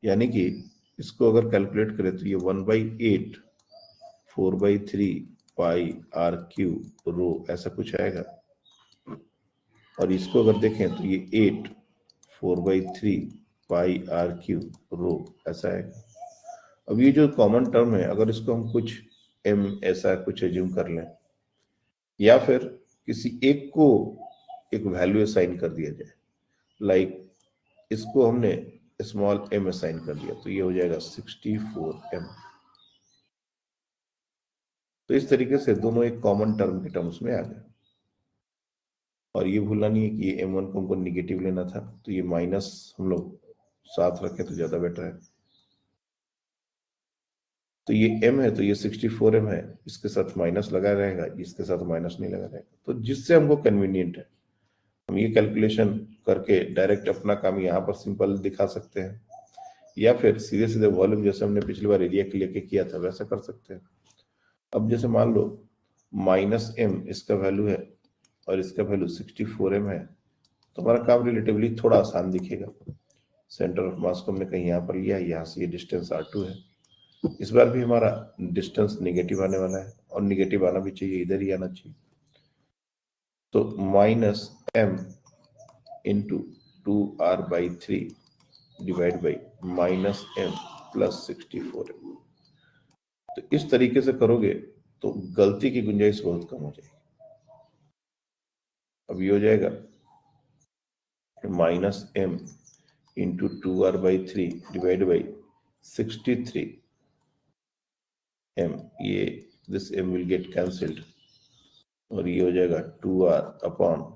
यानी कि इसको अगर कैलकुलेट करें तो ये 1/8 4/3 पाई r³ रो ऐसा कुछ आएगा। और इसको अगर देखें तो ये 8 4/3 पाई r³ रो ऐसा आएगा। अब ये जो कॉमन टर्म है, अगर इसको हम कुछ m ऐसा कुछ एज्यूम कर लें, या फिर किसी एक को एक वैल्यू असाइन कर दिया जाए, लाइक इसको हमने स्मॉल m असाइन कर दिया, तो ये हो जाएगा 64m। तो इस तरीके से दोनों एक कॉमन टर्म के टर्म्स में आ गए। और ये भूलना नहीं है कि ये M1 को हमको निगेटिव लेना था, तो ये माइनस हम लोग साथ रखें तो ज्यादा बेटर है। तो ये m है तो ये 64m है, इसके साथ माइनस लगा रहेगा, इसके साथ माइनस नहीं लगा रहेगा। तो जिससे हमको कन्वीनियंट है, हम ये कैलकुलेशन करके डायरेक्ट अपना काम यहाँ पर सिंपल दिखा सकते हैं, या फिर सीधे सीधे वॉल्यूम जैसे हमने पिछली बार एरिया के लेके किया था वैसा कर सकते हैं। अब जैसे मान लो -m इसका वैल्यू है और इसका वैल्यू 64m है, तो हमारा काम रिलेटिवली थोड़ा आसान दिखेगा। सेंटर ऑफ मास को हमने कहीं यहाँ पर लिया, यहाँ से ये डिस्टेंस r2 है। इस बार भी हमारा डिस्टेंस नेगेटिव आने वाला है, और नेगेटिव आना भी चाहिए, इधर ही आना चाहिए। तो -m into 2r/3 divide by -m plus 64m। तो इस तरीके से करोगे तो गलती की गुंजाइश बहुत कम हो जाएगी। अब ये हो जाएगा -m into 2r/3 divide by 63m, ये this m will get cancelled, और ये हो जाएगा 2r upon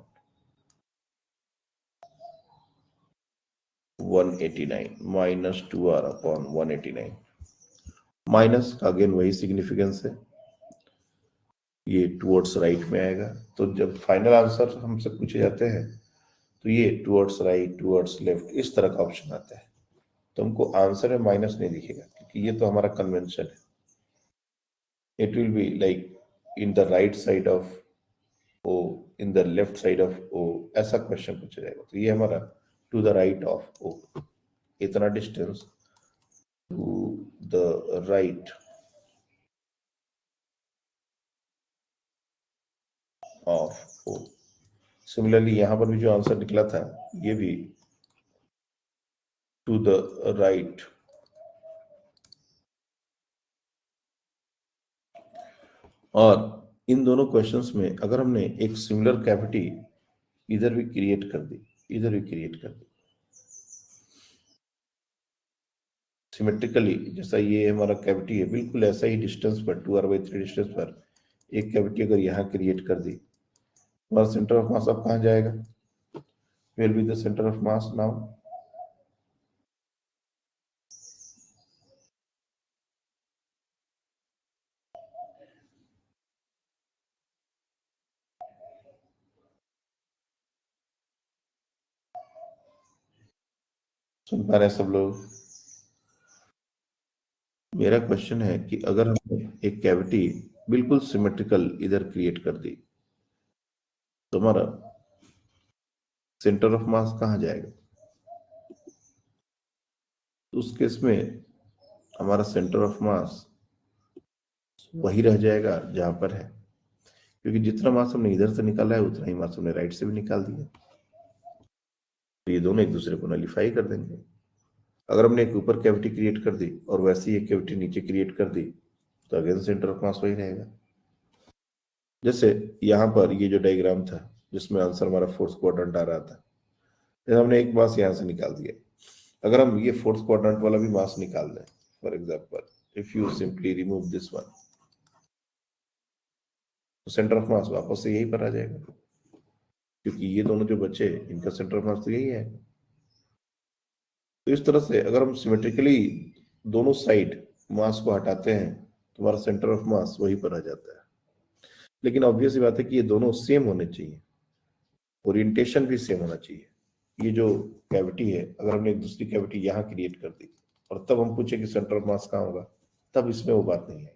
189 -2r upon 189। Minus का अगेन वही सिग्निफिकेंस है, ये टुवर्ड्स राइट में आएगा। तो जब फाइनल आंसर हमसे पूछे जाते हैं तो ये टुवर्ड्स राइट, टुवर्ड्स लेफ्ट, इस तरह का ऑप्शन आता है। तो हमको आंसर में माइनस नहीं दिखेगा, क्योंकि ये तो हमारा कन्वेंशन है। It will be like in the right side of O, in the left side of O, ऐसा क्वेश्चन पूछा जाएगा। तो ये हमारा to the right of O, इतना distance to the right of O। Similarly यहां पर भी जो आंसर निकला था, ये भी टू द राइट और इन दोनों क्वेश्चंस में अगर हमने एक सिमिलर कैविटी इधर भी क्रिएट कर दी, इधर भी क्रिएट कर दी सिमेट्रिकली, जैसा ये हमारा कैविटी है, बिल्कुल ऐसा ही डिस्टेंस पर 2r/3 डिस्टेंस पर एक कैविटी अगर यहाँ क्रिएट कर दी, हमारा सेंटर ऑफ मास अब कहाँ जाएगा? Will be the centre of mass now. सुन पा रहे हैं सब लोग? मेरा क्वेश्चन है कि अगर हमने एक कैविटी बिल्कुल सिमेट्रिकल इधर क्रिएट कर दी, तो हमारा सेंटर ऑफ मास कहाँ जाएगा? तो उस केस में हमारा सेंटर ऑफ मास वही रह जाएगा जहां पर है, क्योंकि जितना मास हमने इधर से निकाला है उतना ही मास हमने राइट से भी निकाल दिया। तो ये दोनों एक दूसरे को नलीफाई कर देंगे। अगर हमने एक ऊपर कैविटी क्रिएट कर दी और वैसे ही एक कैविटी नीचे क्रिएट कर दी तो अगेन सेंटर ऑफ मास वही रहेगा। जैसे यहाँ पर ये जो डायग्राम था जिसमें आंसर हमारा फोर्थ क्वाड्रेंट आ रहा था, हमने एक मास यहाँ से निकाल दिया। अगर हम ये फोर्थ क्वाड्रेंट वाला भी मास निकाल दें, for example if you simply remove this one, तो सेंटर ऑफ मास वापस से यही पर आ जाएगा, क्योंकि ये दोनों जो बचे इनका सेंटर ऑफ मास तो यही है। तो इस तरह से अगर हम सिमेट्रिकली दोनों साइड मास को हटाते हैं तो हमारा सेंटर ऑफ मास वहीं पर आ जाता है। लेकिन ऑब्वियस बात है कि ये दोनों सेम होने चाहिए, ओरिएंटेशन भी सेम होना चाहिए। ये जो कैविटी है, अगर हमने एक दूसरी कैविटी यहाँ क्रिएट कर दी और तब हम पूछे कि सेंटर ऑफ मास कहाँ होगा, तब इसमें वो बात नहीं है।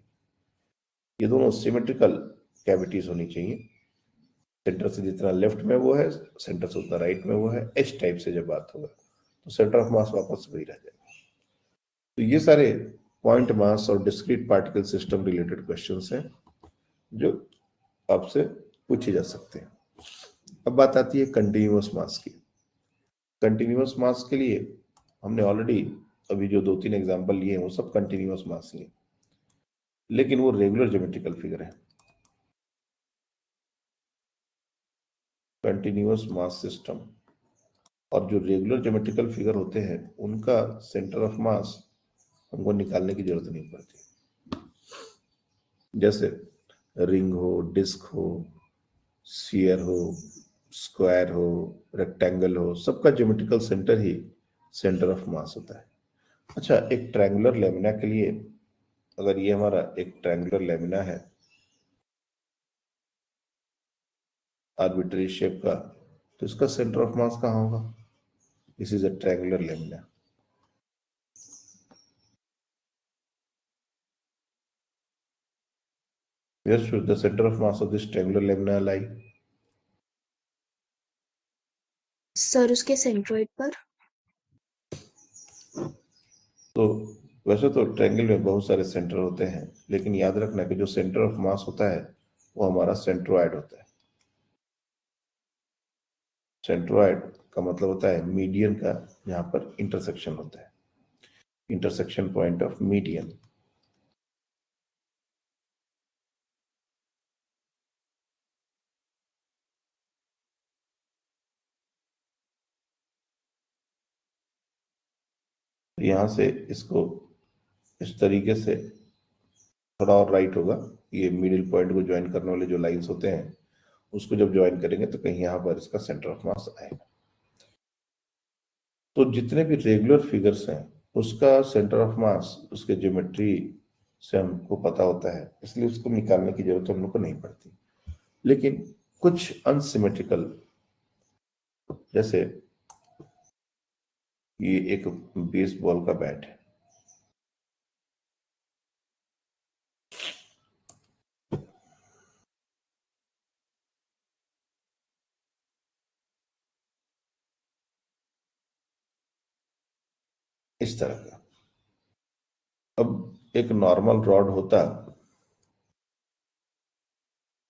ये दोनों सिमेट्रिकल कैविटीज होनी चाहिए। सेंटर से जितना लेफ्ट में वो है, सेंटर से उतना राइट में वो है, एच टाइप से जब बात होगा तो सेंटर ऑफ मास वापस वही रह जाएगा। तो ये सारे पॉइंट मास और discrete particle system related questions हैं जो आपसे पूछे जा सकते हैं। अब बात आती है कंटिन्यूअस मास की। कंटिन्यूअस मास के लिए हमने ऑलरेडी अभी जो 2-3 एग्जांपल लिए हैं वो सब कंटिन्यूअस मास लिए, लेकिन वो रेगुलर ज्योमेट्रिकल फिगर है। कंटिन्यूअस मास सिस्टम और जो रेगुलर ज्योमेट्रिकल फिगर होते हैं उनका सेंटर ऑफ मास हमको निकालने की जरूरत नहीं पड़ती। जैसे रिंग हो, डिस्क हो, स्फीयर हो, स्क्वायर हो, रेक्टेंगल हो, सबका geometrical centre he centre of मास होता है। अच्छा, एक ट्रायंगुलर लेमिना के लिए, अगर ये हमारा एक ट्रायंगुलर लेमिना है आर्बिट्ररी शेप का, तो इसका सेंटर ऑफ मास कहाँ होगा? This is a triangular lamina. Where should the center of mass of this triangular lamina lie? Sir उसके सेंट्रोइड पर। तो वैसे तो ट्रायंगल में बहुत सारे सेंटर होते हैं, लेकिन याद रखना कि जो सेंटर ऑफ मास होता है वो हमारा सेंट्रोइड होता है। सेंट्रोइड का मतलब होता है मीडियन का जहां पर इंटरसेक्शन होता है, इंटरसेक्शन पॉइंट ऑफ मीडियन। यहां से इसको इस तरीके से थोड़ा और राइट होगा, ये मिडिल पॉइंट को ज्वाइन करने वाले जो लाइंस होते हैं उसको जब ज्वाइन करेंगे तो कहीं यहाँ पर इसका सेंटर ऑफ मास आएगा। तो जितने भी रेगुलर फिगर्स हैं उसका सेंटर ऑफ मास उसके ज्योमेट्री से हमको पता होता है, इसलिए उसको निकालने की जरूरत हम लोग को नहीं पड़ती। लेकिन कुछ अनसिमेट्रिकल, जैसे ये एक बेसबॉल का बैट है, इस तरह का। अब एक नॉर्मल रॉड होता,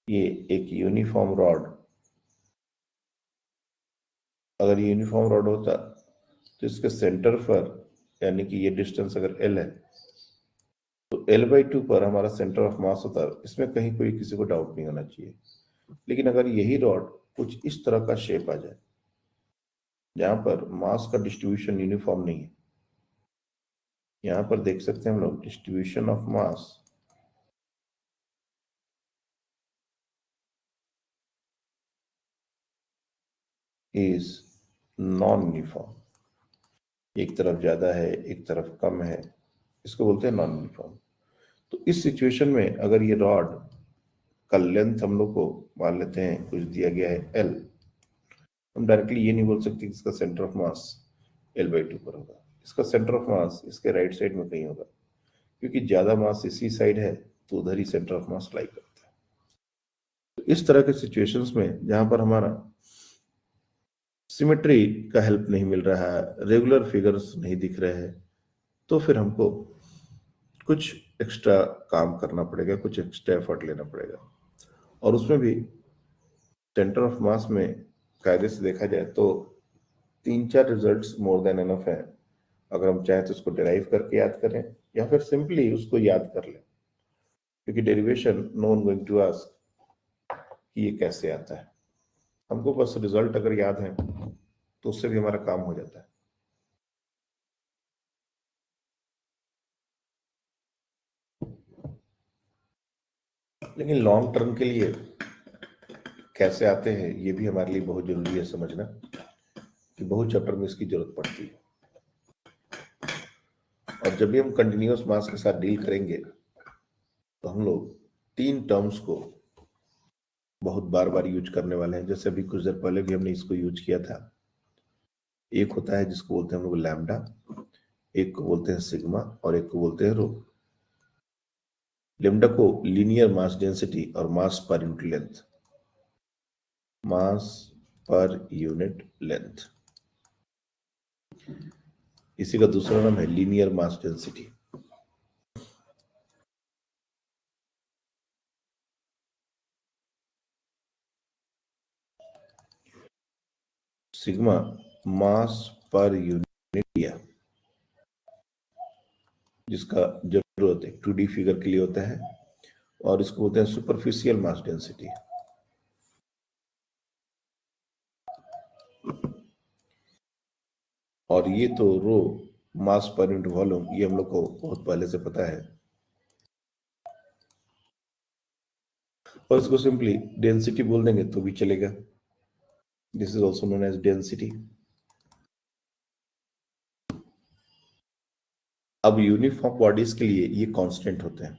ये एक यूनिफॉर्म रॉड, अगर ये यूनिफॉर्म रॉड होता तो इसके सेंटर पर, यानी कि ये डिस्टेंस अगर L है तो L/2 पर हमारा सेंटर ऑफ मास होता है। इसमें कहीं कोई किसी को डाउट नहीं होना चाहिए। लेकिन अगर यही रॉड कुछ इस तरह का शेप आ जाए जहां पर मास का डिस्ट्रीब्यूशन यूनिफॉर्म नहीं है, यहां पर देख सकते हैं हम लोग distribution of mass is non uniform, एक तरफ ज्यादा है एक तरफ कम है, इसको बोलते हैं नॉन यूनिफॉर्म। तो इस सिचुएशन में अगर ये रॉड का लेंथ हम लोग को मान लेते हैं कुछ दिया गया है L, हम डायरेक्टली ये नहीं बोल सकते कि इसका सेंटर ऑफ मास L/2 पर होगा। इसका सेंटर ऑफ मास इसके राइट साइड में कहीं होगा, क्योंकि ज्यादा मास इसी साइड है तो उधर ही सेंटर ऑफ मास लाई करता है। तो इस तरह के सिचुएशंस में जहां पर हमारा सिमेट्री का हेल्प नहीं मिल रहा है, रेगुलर फिगर्स नहीं दिख रहे हैं, तो फिर हमको कुछ एक्स्ट्रा काम करना पड़ेगा, कुछ एक्स्ट्रा एफर्ट लेना पड़ेगा। और उसमें भी सेंटर ऑफ मास में कायदे से देखा जाए तो 3-4 रिजल्ट्स मोर देन एनफ है। अगर हम चाहें तो उसको डिराइव करके याद करें या फिर सिंपली उसको याद कर लें, क्योंकि derivation no one going to ask कि ये कैसे आता है। हमको बस रिजल्ट अगर याद है तो उससे भी हमारा काम हो जाता है। लेकिन लॉन्ग टर्म के लिए कैसे आते हैं ये भी हमारे लिए बहुत जरूरी है समझना, कि बहुत चैप्टर में इसकी जरूरत पड़ती है। और जब भी हम कंटिन्यूअस मास के साथ डील करेंगे तो हम लोग 3 टर्म्स को बहुत बार बार यूज करने वाले हैं। जैसे अभी कुछ देर पहले भी हमने इसको यूज किया था। एक होता है जिसको बोलते हैं हम लोग लैम्डा, एक को बोलते हैं सिग्मा और एक को बोलते हैं रो। लैम्डा को लीनियर मास डेंसिटी और मास पर यूनिट लेंथ, मास पर यूनिट लेंथ, इसी का दूसरा नाम है लीनियर मास डेंसिटी। सिग्मा मास पर यूनिट जिसका जरूरत है 2D फिगर के लिए होता है, और इसको बोलते हैं सुपरफिशियल मास डेंसिटी। और ये तो रो मास पर यूनिट वॉल्यूम, ये हम लोग को बहुत पहले से पता है, और इसको सिंपली डेंसिटी बोल देंगे तो भी चलेगा। This is also known as density. अब यूनिफॉर्म बॉडीज के लिए ये कांस्टेंट होते हैं।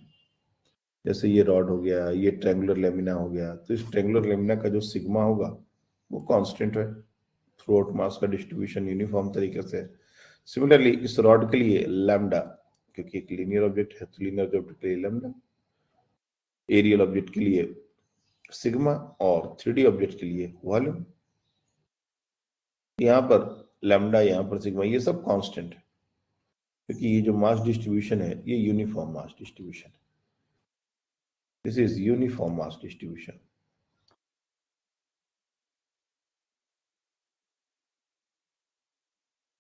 जैसे ये रॉड हो गया, ये ट्रायंगुलर लेमिना हो गया, तो इस ट्रायंगुलर लेमिना का जो सिग्मा होगा वो कांस्टेंट है। थ्रू आउट मास का डिस्ट्रीब्यूशन यूनिफॉर्म तरीके से। सिमिलरली इस रॉड के लिए लैम्डा, क्योंकि एक लीनियर ऑब्जेक्ट है तो लीनियर ऑब्जेक्ट के लिए लैम्डा, एरियल ऑब्जेक्ट के लिए सिग्मा और 3D ऑब्जेक्ट के लिए वॉल्यूम। यहाँ पर लैम्डा, यहाँ पर सिग्मा, ये सब कांस्टेंट है, क्योंकि ये जो मास डिस्ट्रीब्यूशन है ये यूनिफॉर्म मास डिस्ट्रीब्यूशन है। This is uniform mass distribution.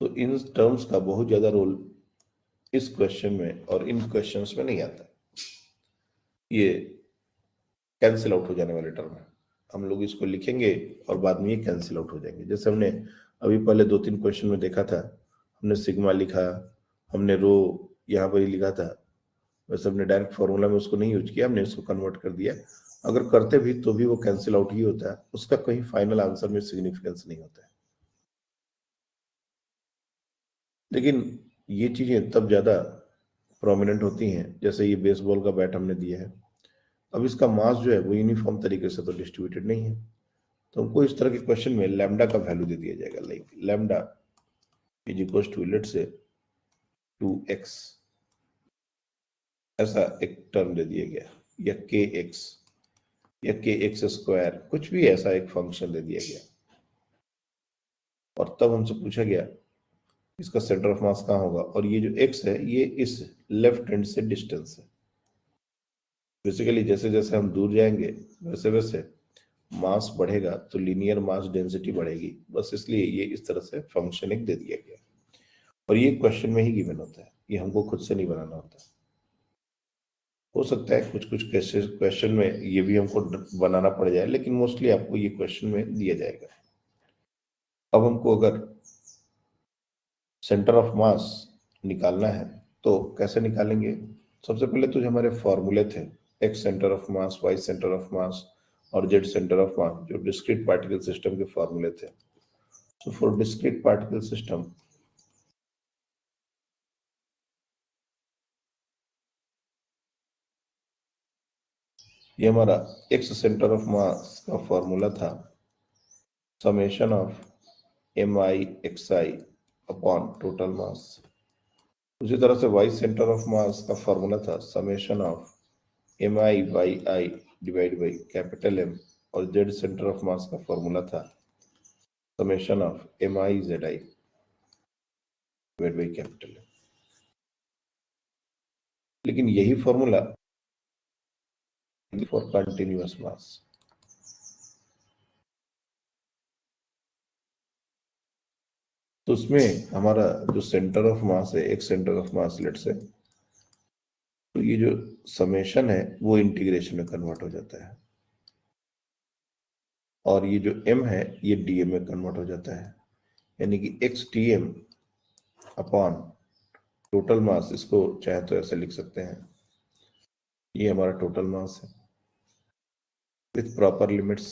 तो इन टर्म्स का बहुत ज्यादा रोल इस क्वेश्चन में और इन क्वेश्चंस में नहीं आता। ये कैंसिल आउट हो जाने वाले टर्म है। हम लोग इसको लिखेंगे और बाद में ये कैंसिल आउट हो जाएंगे। जैसे हमने अभी पहले 2-3 क्वेश्चन में देखा था, हमने सिग्मा लिखा, हमने रो यहाँ पर ही लिखा था, वैसे हमने डायरेक्ट फॉर्मूला में उसको नहीं यूज किया, हमने इसको कन्वर्ट कर दिया। अगर करते भी तो भी वो कैंसिल आउट ही होता है, उसका कहीं फाइनल आंसर में सिग्निफिकेंस नहीं होता है। लेकिन ये चीजें तब ज्यादा प्रोमिनेंट होती हैं जैसे ये बेसबॉल का बैट हमने दिया है। अब इसका मास जो है वो यूनिफॉर्म तरीके से तो डिस्ट्रीब्यूटेड नहीं है, तो हमको इस तरह के क्वेश्चन में लैम्डा का वैल्यू दे दिया जाएगा। Like lambda is equal to let's say 2x, ऐसा एक टर्म दे दिया गया, या kx या kx स्क्वायर, कुछ भी ऐसा एक फंक्शन दे दिया गया। और तब हमसे पूछा गया इसका सेंटर ऑफ मास कहाँ होगा, और ये जो x है ये इस लेफ्ट हैंड से डिस्टेंस है। बेसिकली जैसे जैसे हम दूर जाएंगे वैसे वैसे मास बढ़ेगा तो लीनियर मास डेंसिटी बढ़ेगी, बस इसलिए ये इस तरह से फंक्शन एक दे दिया गया। और ये क्वेश्चन में ही गिवन होता है, ये हमको खुद से नहीं बनाना होता। हो सकता है कुछ कुछ क्वेश्चन में ये भी हमको बनाना पड़ जाए, लेकिन मोस्टली आपको ये क्वेश्चन में दिया जाएगा। अब हमको अगर सेंटर ऑफ मास निकालना है तो कैसे निकालेंगे? सबसे पहले तो जो हमारे फॉर्मूले थे, x centre of mass, y centre of mass और जेड सेंटर ऑफ मास, जो डिस्क्रीट पार्टिकल सिस्टम के फॉर्मूले थे। So for discrete particle system, ये हमारा एक्स सेंटर ऑफ मास का फॉर्मूला था summation of mi(xi) upon total mass. उसी तरह से वाई सेंटर ऑफ मास का फॉर्मूला था summation of mi(yi) divide by capital M, और जेड सेंटर ऑफ मास का फॉर्मूला था summation of mi(zi) divide by capital M। लेकिन यही फॉर्मूला फॉर कंटिन्यूअस मास, तो उसमें हमारा जो सेंटर ऑफ मास है, एक सेंटर ऑफ मास लेट से, तो ये जो समेशन है वो इंटीग्रेशन में कन्वर्ट हो जाता है, और ये जो m है ये dm में कन्वर्ट हो जाता है, यानी कि x dm upon total mass, इसको चाहे तो ऐसे लिख सकते हैं, ये हमारा टोटल मास है with proper limits.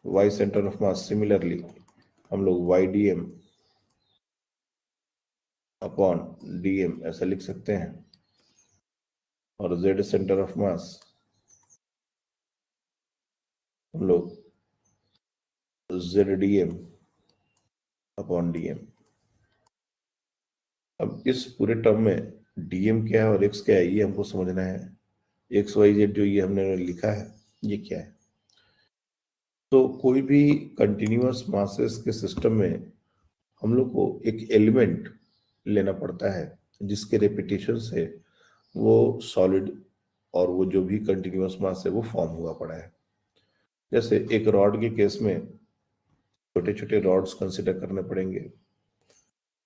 y centre of mass similarly हम लोग y dm अपॉन dm ऐसा लिख सकते हैं, और z सेंटर ऑफ मास हम लोग ZDM अपॉन DM। अब इस पूरे टर्म में DM क्या है और X क्या है ये हमको समझना है। X Y Z जो ये हमने लिखा है ये क्या है। तो कोई भी कंटिन्यूअस मासेस के सिस्टम में हम लोग को एक एलिमेंट लेना पड़ता है जिसके रेपिटेशन से वो सॉलिड और वो जो भी कंटिन्यूअस मास है वो फॉर्म हुआ पड़ा है। जैसे एक रॉड के केस में छोटे छोटे रॉड्स कंसिडर करने पड़ेंगे,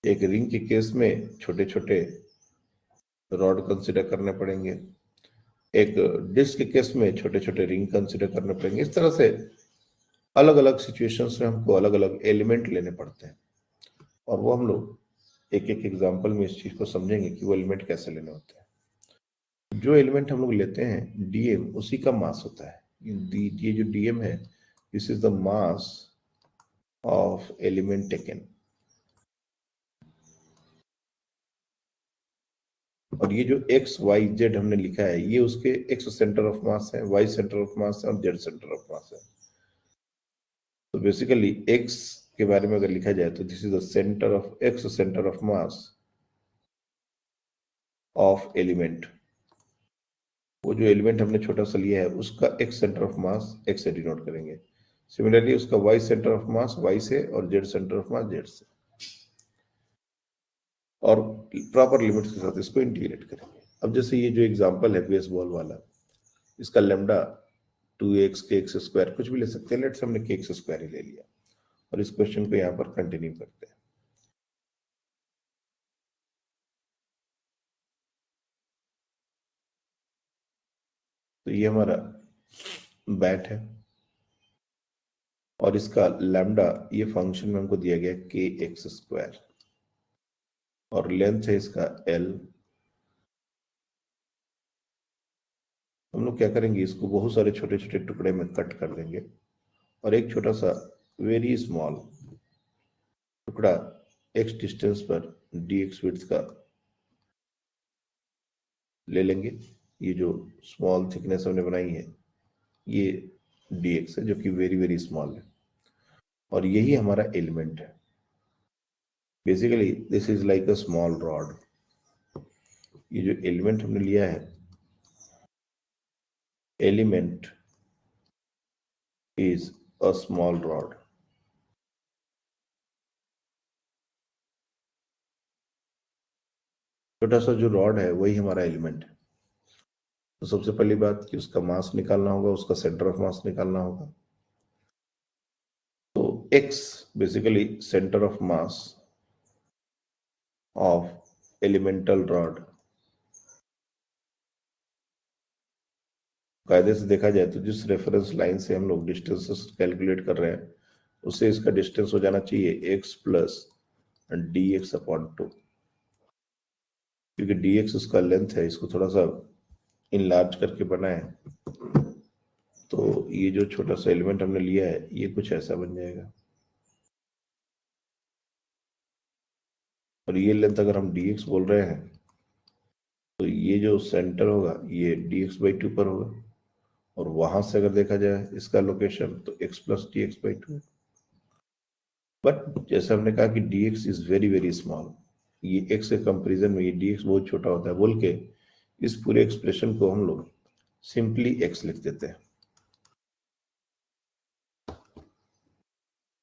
एक रिंग के केस में छोटे छोटे रॉड कंसिडर करने पड़ेंगे, एक डिस्क के केस में छोटे छोटे रिंग कंसिडर करने पड़ेंगे। इस तरह से अलग अलग सिचुएशंस में हमको अलग अलग एलिमेंट लेने पड़ते हैं, और वो हम लोग एक एक एग्जांपल में इस चीज को समझेंगे कि वो एलिमेंट कैसे लेने होते हैं। जो एलिमेंट हम लोग लेते हैं डीएम उसी का मास होता है। ये जो डीएम है this is the mass of element taken, और ये जो एक्स वाई जेड हमने लिखा है ये उसके एक्स सेंटर ऑफ मास है, वाई सेंटर ऑफ मास है और जेड सेंटर ऑफ मास है। तो बेसिकली एक्स के बारे में अगर लिखा जाए तो this is the centre of x centre of mass of element. वो जो एलिमेंट हमने छोटा सा लिया है उसका x centre of mass x से डिनोट करेंगे। सिमिलरली उसका y centre of mass y से और z centre of mass z से, और प्रॉपर लिमिट्स के साथ इसको इंटीग्रेट करेंगे। अब जैसे ये जो एग्जांपल है बेसबॉल वाला, इसका लेमडा 2x के एक्स स्क्वायर कुछ भी ले सकते हैं, लेट्स हमने के एक्स स्क्वायर ही ले लिया, और इस क्वेश्चन को यहाँ पर कंटिन्यू करते हैं। तो ये हमारा बैट है, और इसका लैम्डा ये फंक्शन में हमको दिया गया के एक्स स्क्वायर, और लेंथ है इसका एल। हम लोग क्या करेंगे, इसको बहुत सारे छोटे छोटे टुकड़े में कट कर देंगे, और एक छोटा सा वेरी स्मॉल टुकड़ा एक्स डिस्टेंस पर डी एक्स विड्थ का ले लेंगे। ये जो स्मॉल थिकनेस हमने बनाई है ये डी एक्स है जो कि वेरी वेरी स्मॉल है, और यही हमारा एलिमेंट है। Basically this is like a small rod. ये जो एलिमेंट हमने लिया है, element is a small rod. छोटा सा जो रॉड है वही हमारा एलिमेंट है। तो सबसे पहली बात कि उसका मास निकालना होगा, उसका सेंटर ऑफ मास निकालना होगा। तो x basically centre of mass of elemental rod. कायदे से देखा जाए तो जिस रेफरेंस लाइन से हम लोग डिस्टेंस कैलकुलेट कर रहे हैं उससे इसका डिस्टेंस हो जाना चाहिए x plus D x upon 2, क्योंकि डी एक्स उसका लेंथ है। इसको थोड़ा सा इनलार्ज करके बनाए तो ये जो छोटा सा एलिमेंट हमने लिया है ये कुछ ऐसा बन जाएगा, और ये लेंथ अगर हम dx बोल रहे हैं तो ये जो सेंटर होगा ये dx/2 पर होगा, और वहां से अगर देखा जाए इसका लोकेशन तो x प्लस dx/2 है। बट जैसे हमने कहा कि dx is very very small, ये x के कंपेरिजन में ये dx बहुत छोटा होता है बोल के इस पूरे एक्सप्रेशन को हम लोग सिंपली x लिख देते हैं।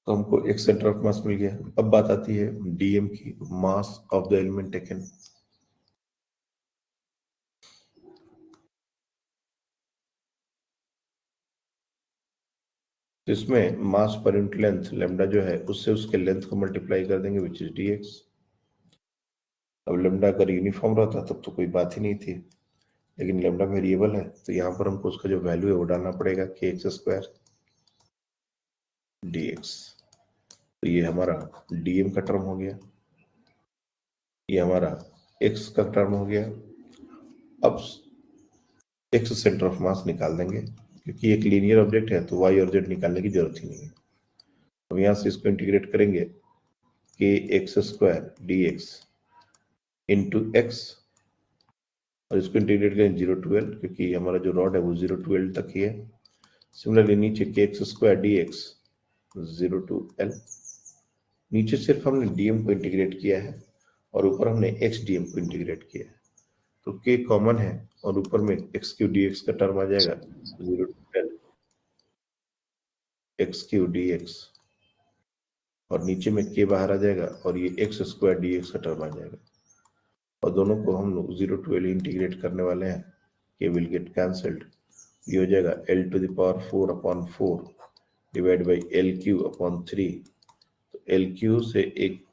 तो हमको x सेंटर ऑफ मास मिल गया। अब बात आती है dm की, mass of the element taken. तो इसमें मास पर यूनिट लेंथ लेमडा जो है उससे उसके लेंथ को मल्टीप्लाई कर देंगे विच इज dx। अब लेमडा अगर यूनिफॉर्म रहता तब तो कोई बात ही नहीं थी, लेकिन लेमडा वेरिएबल है तो यहाँ पर हमको उसका जो वैल्यू है वो डालना पड़ेगा kx² dx। तो ये हमारा dm का टर्म हो गया, ये हमारा x का टर्म हो गया। अब x सेंटर ऑफ मास निकाल देंगे, क्योंकि एक लीनियर ऑब्जेक्ट है तो y और z निकालने की जरूरत ही नहीं है। अब यहाँ से इसको इंटीग्रेट करेंगे kx² dx इंटू x, और इसको इंटीग्रेट करें 0 to L, क्योंकि हमारा जो रॉड है वो 0 to L तक ही है। सिमिलरली नीचे kx² dx 0 to L, नीचे सिर्फ हमने dm को इंटीग्रेट किया है और ऊपर हमने x dm को इंटीग्रेट किया है, तो k कॉमन है और ऊपर में x³ dx का टर्म आ जाएगा 0 to L x³ dx, और नीचे में k बाहर आ जाएगा और ये x² dx का टर्म आ जाएगा, और दोनों को हम लोग 0 to L इंटीग्रेट करने वाले हैं। k विल गेट कैंसल्ड, ये हो जाएगा L⁴/4 डिवाइड बाई L³/3। तो L³ से एक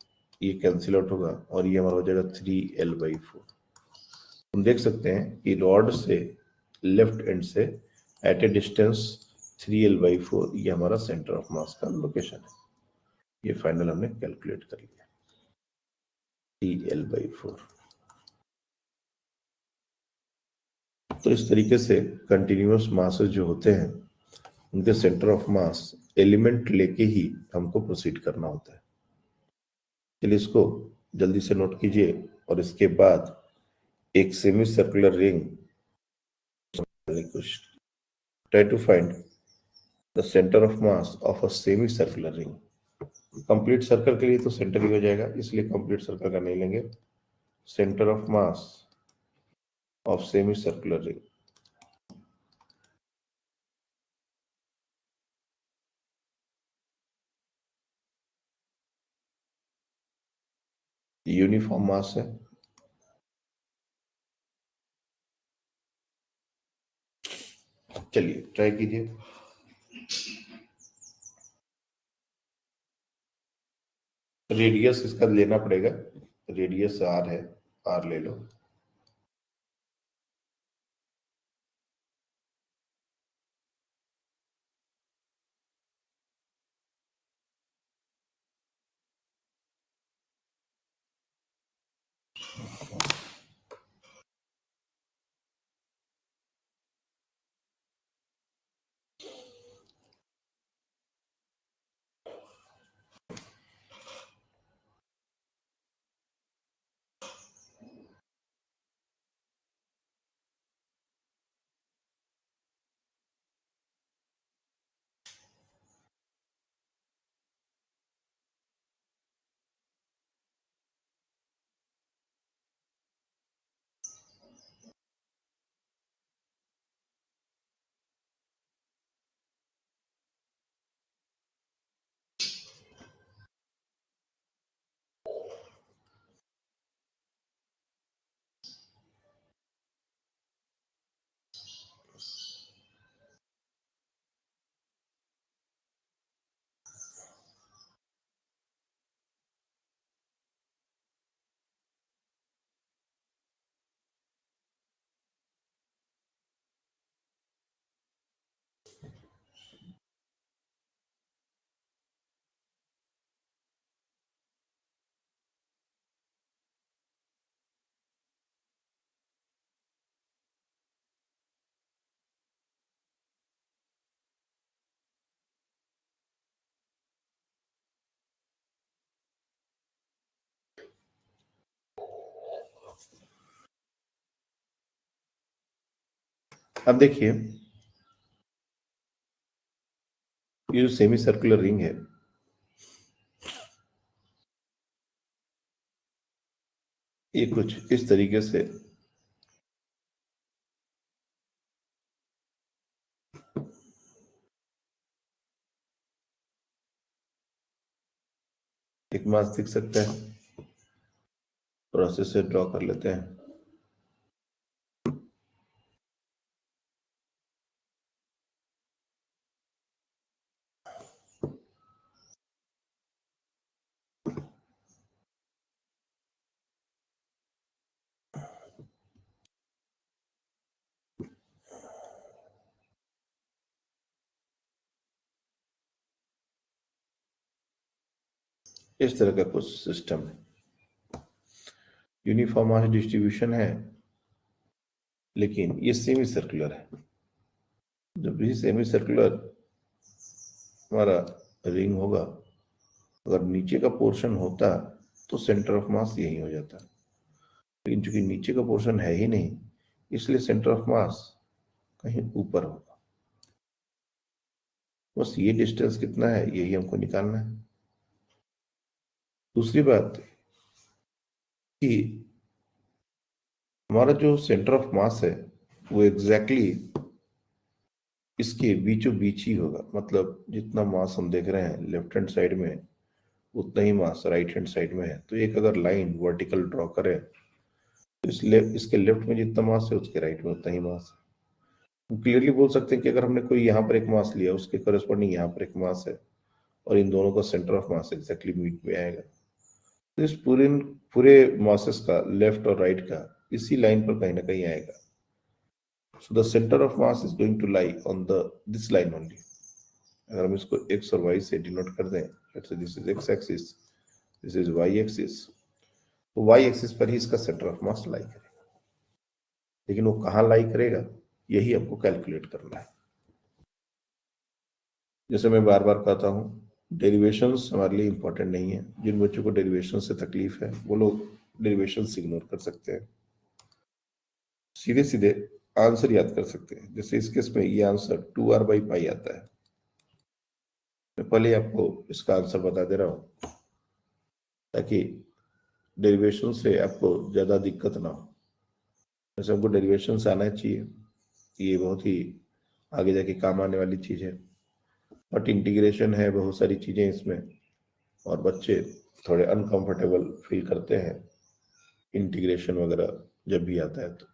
ये कैंसिल आउट होगा और ये हमारा हो जाएगा 3L/4। हम देख सकते हैं कि रॉड से लेफ्ट एंड से एट ए डिस्टेंस 3L/4 ये हमारा सेंटर ऑफ मास का लोकेशन है। ये फाइनल हमने कैलकुलेट कर लिया 3L/4। तो इस तरीके से कंटिन्यूअस मासेस जो होते हैं उनके सेंटर ऑफ मास एलिमेंट लेके ही हमको प्रोसीड करना होता है। चलिए इसको जल्दी से नोट कीजिए, और इसके बाद एक semi circular ring, try to find the centre of mass of a semi circular ring. Complete circle के लिए तो सेंटर ही हो जाएगा, इसलिए कंप्लीट सर्कल का नहीं लेंगे। Centre of mass of semi circular ring, uniform mass है, चलिए ट्राई कीजिए। रेडियस इसका लेना पड़ेगा, रेडियस r है, r ले लो। अब देखिए ये जो सेमी सर्कुलर रिंग है, ये कुछ इस तरीके से एक मास दिख सकता है। थोड़ा सा इसे ड्रॉ कर लेते हैं। इस तरह का कुछ सिस्टम है। यूनिफॉर्म मास डिस्ट्रीब्यूशन है, लेकिन ये सेमी सर्कुलर है। जब भी सेमी सर्कुलर हमारा रिंग होगा, अगर नीचे का पोर्शन होता तो सेंटर ऑफ मास यही हो जाता, लेकिन चूंकि नीचे का पोर्शन है ही नहीं, इसलिए सेंटर ऑफ मास कहीं ऊपर होगा। बस ये डिस्टेंस कितना है यही हमको निकालना है। दूसरी बात कि हमारा जो सेंटर ऑफ मास है वो एग्जैक्टली इसके बीचों बीच ही होगा। मतलब जितना मास हम देख रहे हैं लेफ्ट हैंड साइड में, उतना ही मास राइट हैंड साइड में है। तो एक अगर लाइन वर्टिकल ड्रॉ करें तो इसके लेफ्ट में जितना मास है उसके राइट में उतना ही मास है। हम क्लियरली बोल सकते हैं कि अगर हमने कोई यहाँ पर एक मास लिया, उसके करस्पॉन्डिंग यहाँ पर एक मास है, और इन दोनों का सेंटर ऑफ मास एग्जैक्टली बीच में आएगा, तो इस पूरे मासेस का लेफ्ट और राइट का इसी लाइन पर कहीं ना कहीं आएगा। So the centre of mass is going to lie on this line only. अगर हम इसको x और y से डिनोट कर दें, let's say this is x axis, this is y axis, तो y एक्सिस पर ही इसका सेंटर ऑफ मास लाई करेगा। लेकिन वो कहाँ लाई करेगा यही आपको कैलकुलेट करना है। जैसे मैं बार बार कहता हूँ, डेरिवेशंस हमारे लिए इंपॉर्टेंट नहीं है। जिन बच्चों को डेरिवेशन से तकलीफ है वो लोग डेरिवेशन इग्नोर कर सकते हैं, सीधे सीधे आंसर याद कर सकते हैं। जैसे इस केस में ये आंसर 2r/π आता है। मैं पहले आपको इसका आंसर बता दे रहा हूं ताकि डेरिवेशन से आपको ज्यादा दिक्कत ना हो। जैसे हमको डेरिवेशन से आना चाहिए, ये बहुत ही आगे जाके काम आने वाली चीज है, बट इंटीग्रेशन है, बहुत सारी चीजें इसमें, और बच्चे थोड़े अनकंफर्टेबल फील करते हैं इंटीग्रेशन वगैरह जब भी आता है। तो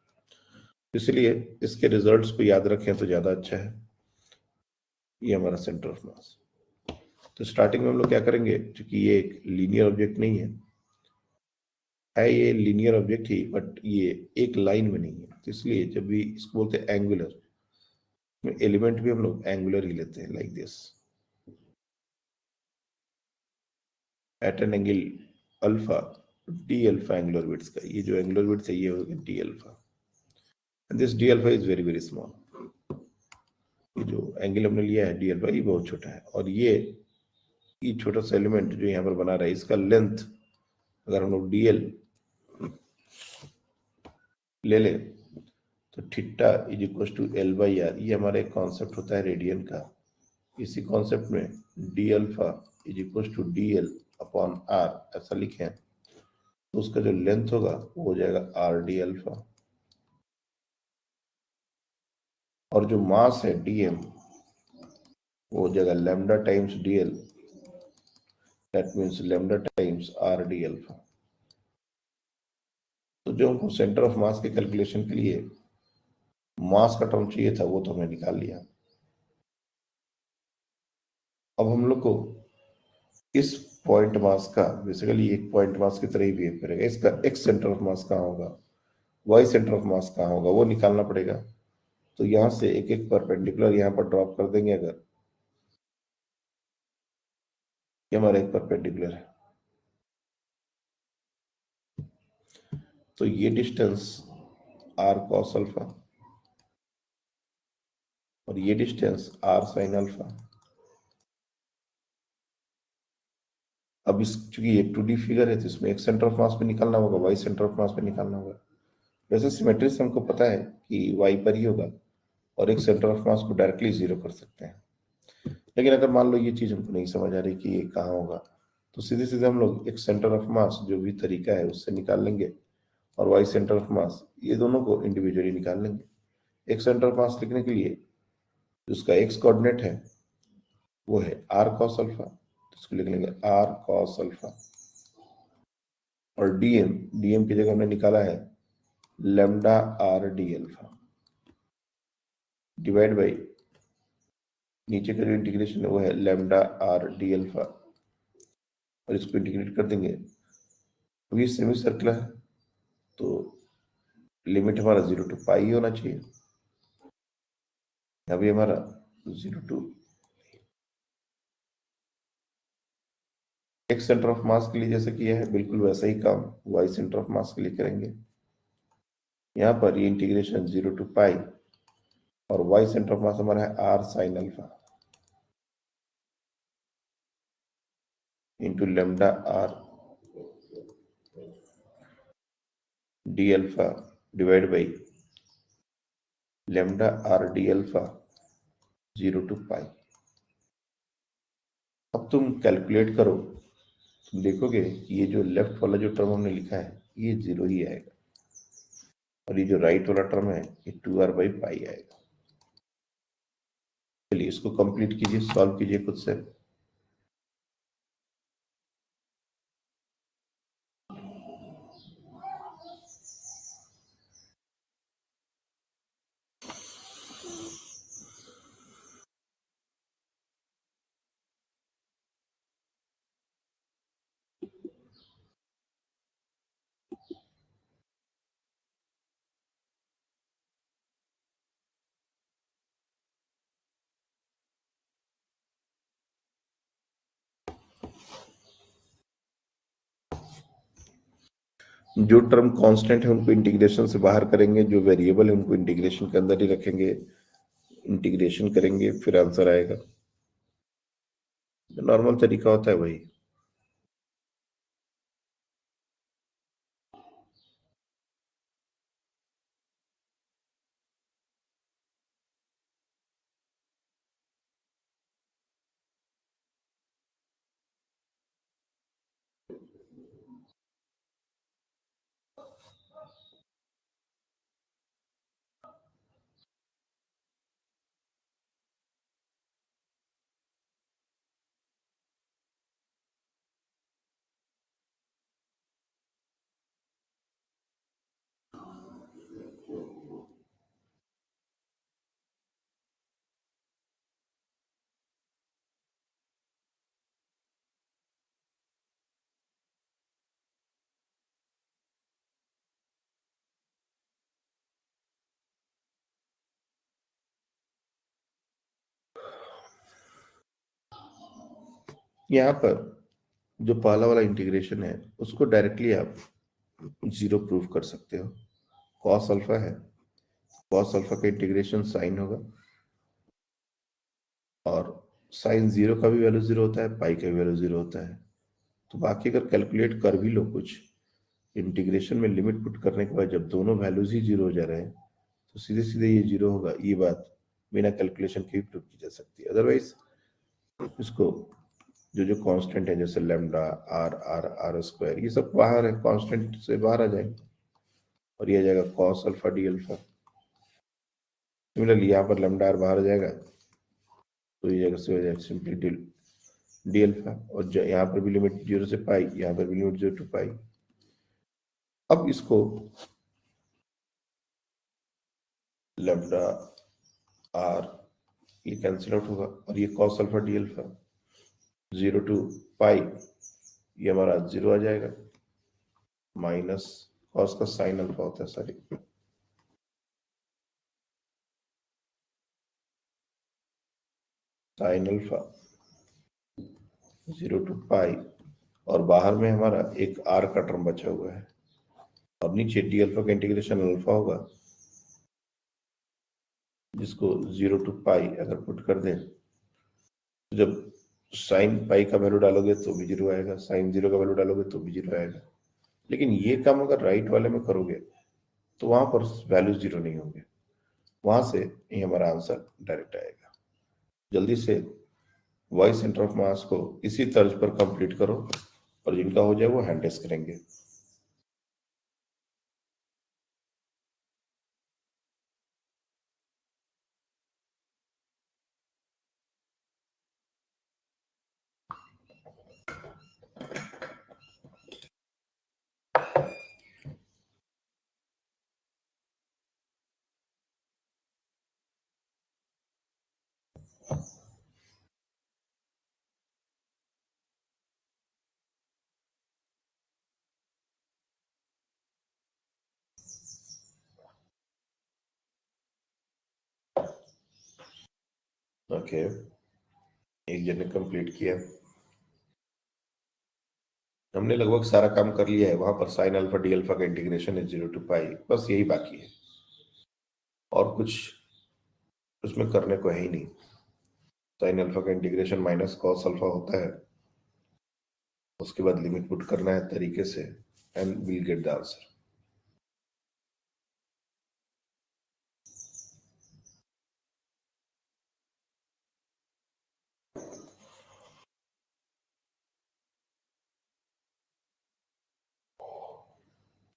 इसलिए इसके रिजल्ट्स को याद रखें तो ज्यादा अच्छा है। ये हमारा सेंटर ऑफ मास। तो स्टार्टिंग में हम लोग क्या करेंगे, क्योंकि ये एक लीनियर ऑब्जेक्ट नहीं है, ये लीनियर ऑब्जेक्ट ही, बट ये एक लाइन में नहीं है, तो इसलिए जब भी इसको बोलते हैं एंगुलर, एलिमेंट भी हम लोग एंगुलर ही लेते हैं, like this, at an angle alpha, d alpha angular width का, ये जो एंगुलर विड्थ है ये होगा d alpha, and this d alpha is very very small. ये जो एंगल हमने लिया है डी अल्फा, ये बहुत छोटा है, और ये छोटा सा एलिमेंट जो यहाँ पर बना रहा है, इसका लेंथ अगर हम लोग डीएल ले ले तो theta is equal to L/R। ये हमारा एक कॉन्सेप्ट होता है रेडियन का। इसी कॉन्सेप्ट में d alpha is equal to DL/R ऐसा लिखें तो उसका जो लेंथ होगा वो हो जाएगा RD अल्फा, और जो मास है DM वो हो जाएगा lambda times DL, that means lambda times RD alpha. तो जो हमको सेंटर ऑफ मास के कैलकुलेशन के लिए मास का टर्म चाहिए था वो तो हमने निकाल लिया। अब हम लोग को इस पॉइंट मास का, बेसिकली एक पॉइंट मास की तरह ही बिहेव करेगा, इसका एक्स सेंटर ऑफ मास कहाँ होगा, वाई सेंटर ऑफ मास कहाँ होगा, वो निकालना पड़ेगा। तो यहां से एक एक परपेंडिकुलर यहाँ पर ड्रॉप कर देंगे। अगर ये हमारा एक परपेंडिकुलर है तो ये डिस्टेंस r cos अल्फा और ये डिस्टेंस r sin अल्फा। अब इस चूंकि ये 2D फिगर है तो इसमें एक सेंटर ऑफ मास पे निकालना होगा, वाई सेंटर ऑफ मास पे निकालना होगा। वैसे सिमेट्री से हमको पता है कि वाई पर ही होगा, और एक सेंटर ऑफ मास को डायरेक्टली जीरो कर सकते हैं। लेकिन अगर मान लो ये चीज हमको नहीं समझ आ रही कि ये कहाँ होगा, तो सीधे सीधे हम लोग एक सेंटर ऑफ मास जो भी तरीका है उससे निकाल लेंगे, और वाई सेंटर ऑफ मास, ये दोनों को इंडिविजुअली निकाल लेंगे। एक सेंटर ऑफ मास लिखने के लिए उसका एक्स कोऑर्डिनेट है वो है r cos अल्फा, तो इसको लिख लेंगे r cos अल्फा, और dm की जगह हमने निकाला है lambda RD alpha, divide by नीचे का जो इंटीग्रेशन है वो है लैम्डा RD अल्फा, और इसको इंटीग्रेट कर देंगे। तो ये सेमी सर्कुलर है तो लिमिट हमारा 0 to पाई होना चाहिए। अभी हमारा 0 to एक्स सेंटर ऑफ मास के लिए जैसे किया है बिल्कुल वैसा ही काम वाई सेंटर ऑफ मास के लिए करेंगे। यहाँ पर ये इंटीग्रेशन 0 to पाई और वाई सेंटर ऑफ मास हमारा है r sine alpha into lambda r d alpha divide by lambda r d alpha 0 to pi. अब तुम कैलकुलेट करो, तुम देखोगे कि ये जो लेफ्ट वाला जो टर्म हमने लिखा है ये 0 ही आएगा और ये जो राइट वाला टर्म है ये 2r/पाई आएगा। चलिए इसको कंप्लीट कीजिए, सॉल्व कीजिए खुद से। जो टर्म कांस्टेंट है उनको इंटीग्रेशन से बाहर करेंगे, जो वेरिएबल है उनको इंटीग्रेशन के अंदर ही रखेंगे, इंटीग्रेशन करेंगे फिर आंसर आएगा। नॉर्मल तरीका होता है वही। यहाँ पर जो पहला वाला इंटीग्रेशन है उसको डायरेक्टली आप 0 प्रूव कर सकते हो। कॉस अल्फा है, कॉस अल्फा का इंटीग्रेशन साइन होगा और साइन 0 का भी वैल्यू 0 होता है, पाई का भी वैल्यू 0 होता है। तो बाकी अगर कैलकुलेट कर भी लो कुछ, इंटीग्रेशन में लिमिट पुट करने के बाद जब दोनों वैल्यूज ही 0 हो जा रहे हैं तो सीधे सीधे ये 0 होगा। ये बात बिना कैलकुलेशन के भी प्रूव की जा सकती है। अदरवाइज इसको जो जो कांस्टेंट है जैसे lambda r r r square ये सब बाहर है, कांस्टेंट से बाहर आ जाएंगे और ये आ जाएगा cos alpha d alpha. Similarly यहाँ पर लेमडा आर बाहर आ जाएगा तो ये जगह से हो जाएगा सिंपली डी अल्फा और यहाँ पर भी लिमिट 0 से पाई, यहाँ पर भी लिमिट 0 to पाई। अब इसको लेमडा आर ये कैंसिल आउट होगा और ये cos alpha d alpha 0 to पाई ये हमारा 0 आ जाएगा माइनस कॉस का साइन अल्फा होता है सॉरी साइन अल्फा 0 to पाई और बाहर में हमारा एक आर का टर्म बचा हुआ है और नीचे डी अल्फा का इंटीग्रेशन अल्फा होगा जिसको 0 to पाई अगर पुट कर दें तो जब साइन पाई का वैल्यू डालोगे तो भी 0 आएगा, साइन 0 का वैल्यू डालोगे तो भी 0 आएगा। लेकिन ये काम अगर राइट वाले में करोगे तो वहां पर वैल्यू 0 नहीं होंगे, वहां से ये हमारा आंसर डायरेक्ट आएगा। जल्दी से वाई सेंटर ऑफ मास को इसी तर्ज पर कंप्लीट करो और जिनका हो जाए वो हैंड टेस्ट करेंगे। ओके, एक जन ने कंप्लीट किया। हमने लगभग सारा काम कर लिया है। वहां पर साइन अल्फा डी अल्फा का इंटीग्रेशन है 0 to पाई, बस यही बाकी है और कुछ उसमें करने को है ही नहीं। साइन अल्फा का इंटीग्रेशन माइनस कॉस अल्फा होता है, उसके बाद लिमिट पुट करना है तरीके से and will get the answer.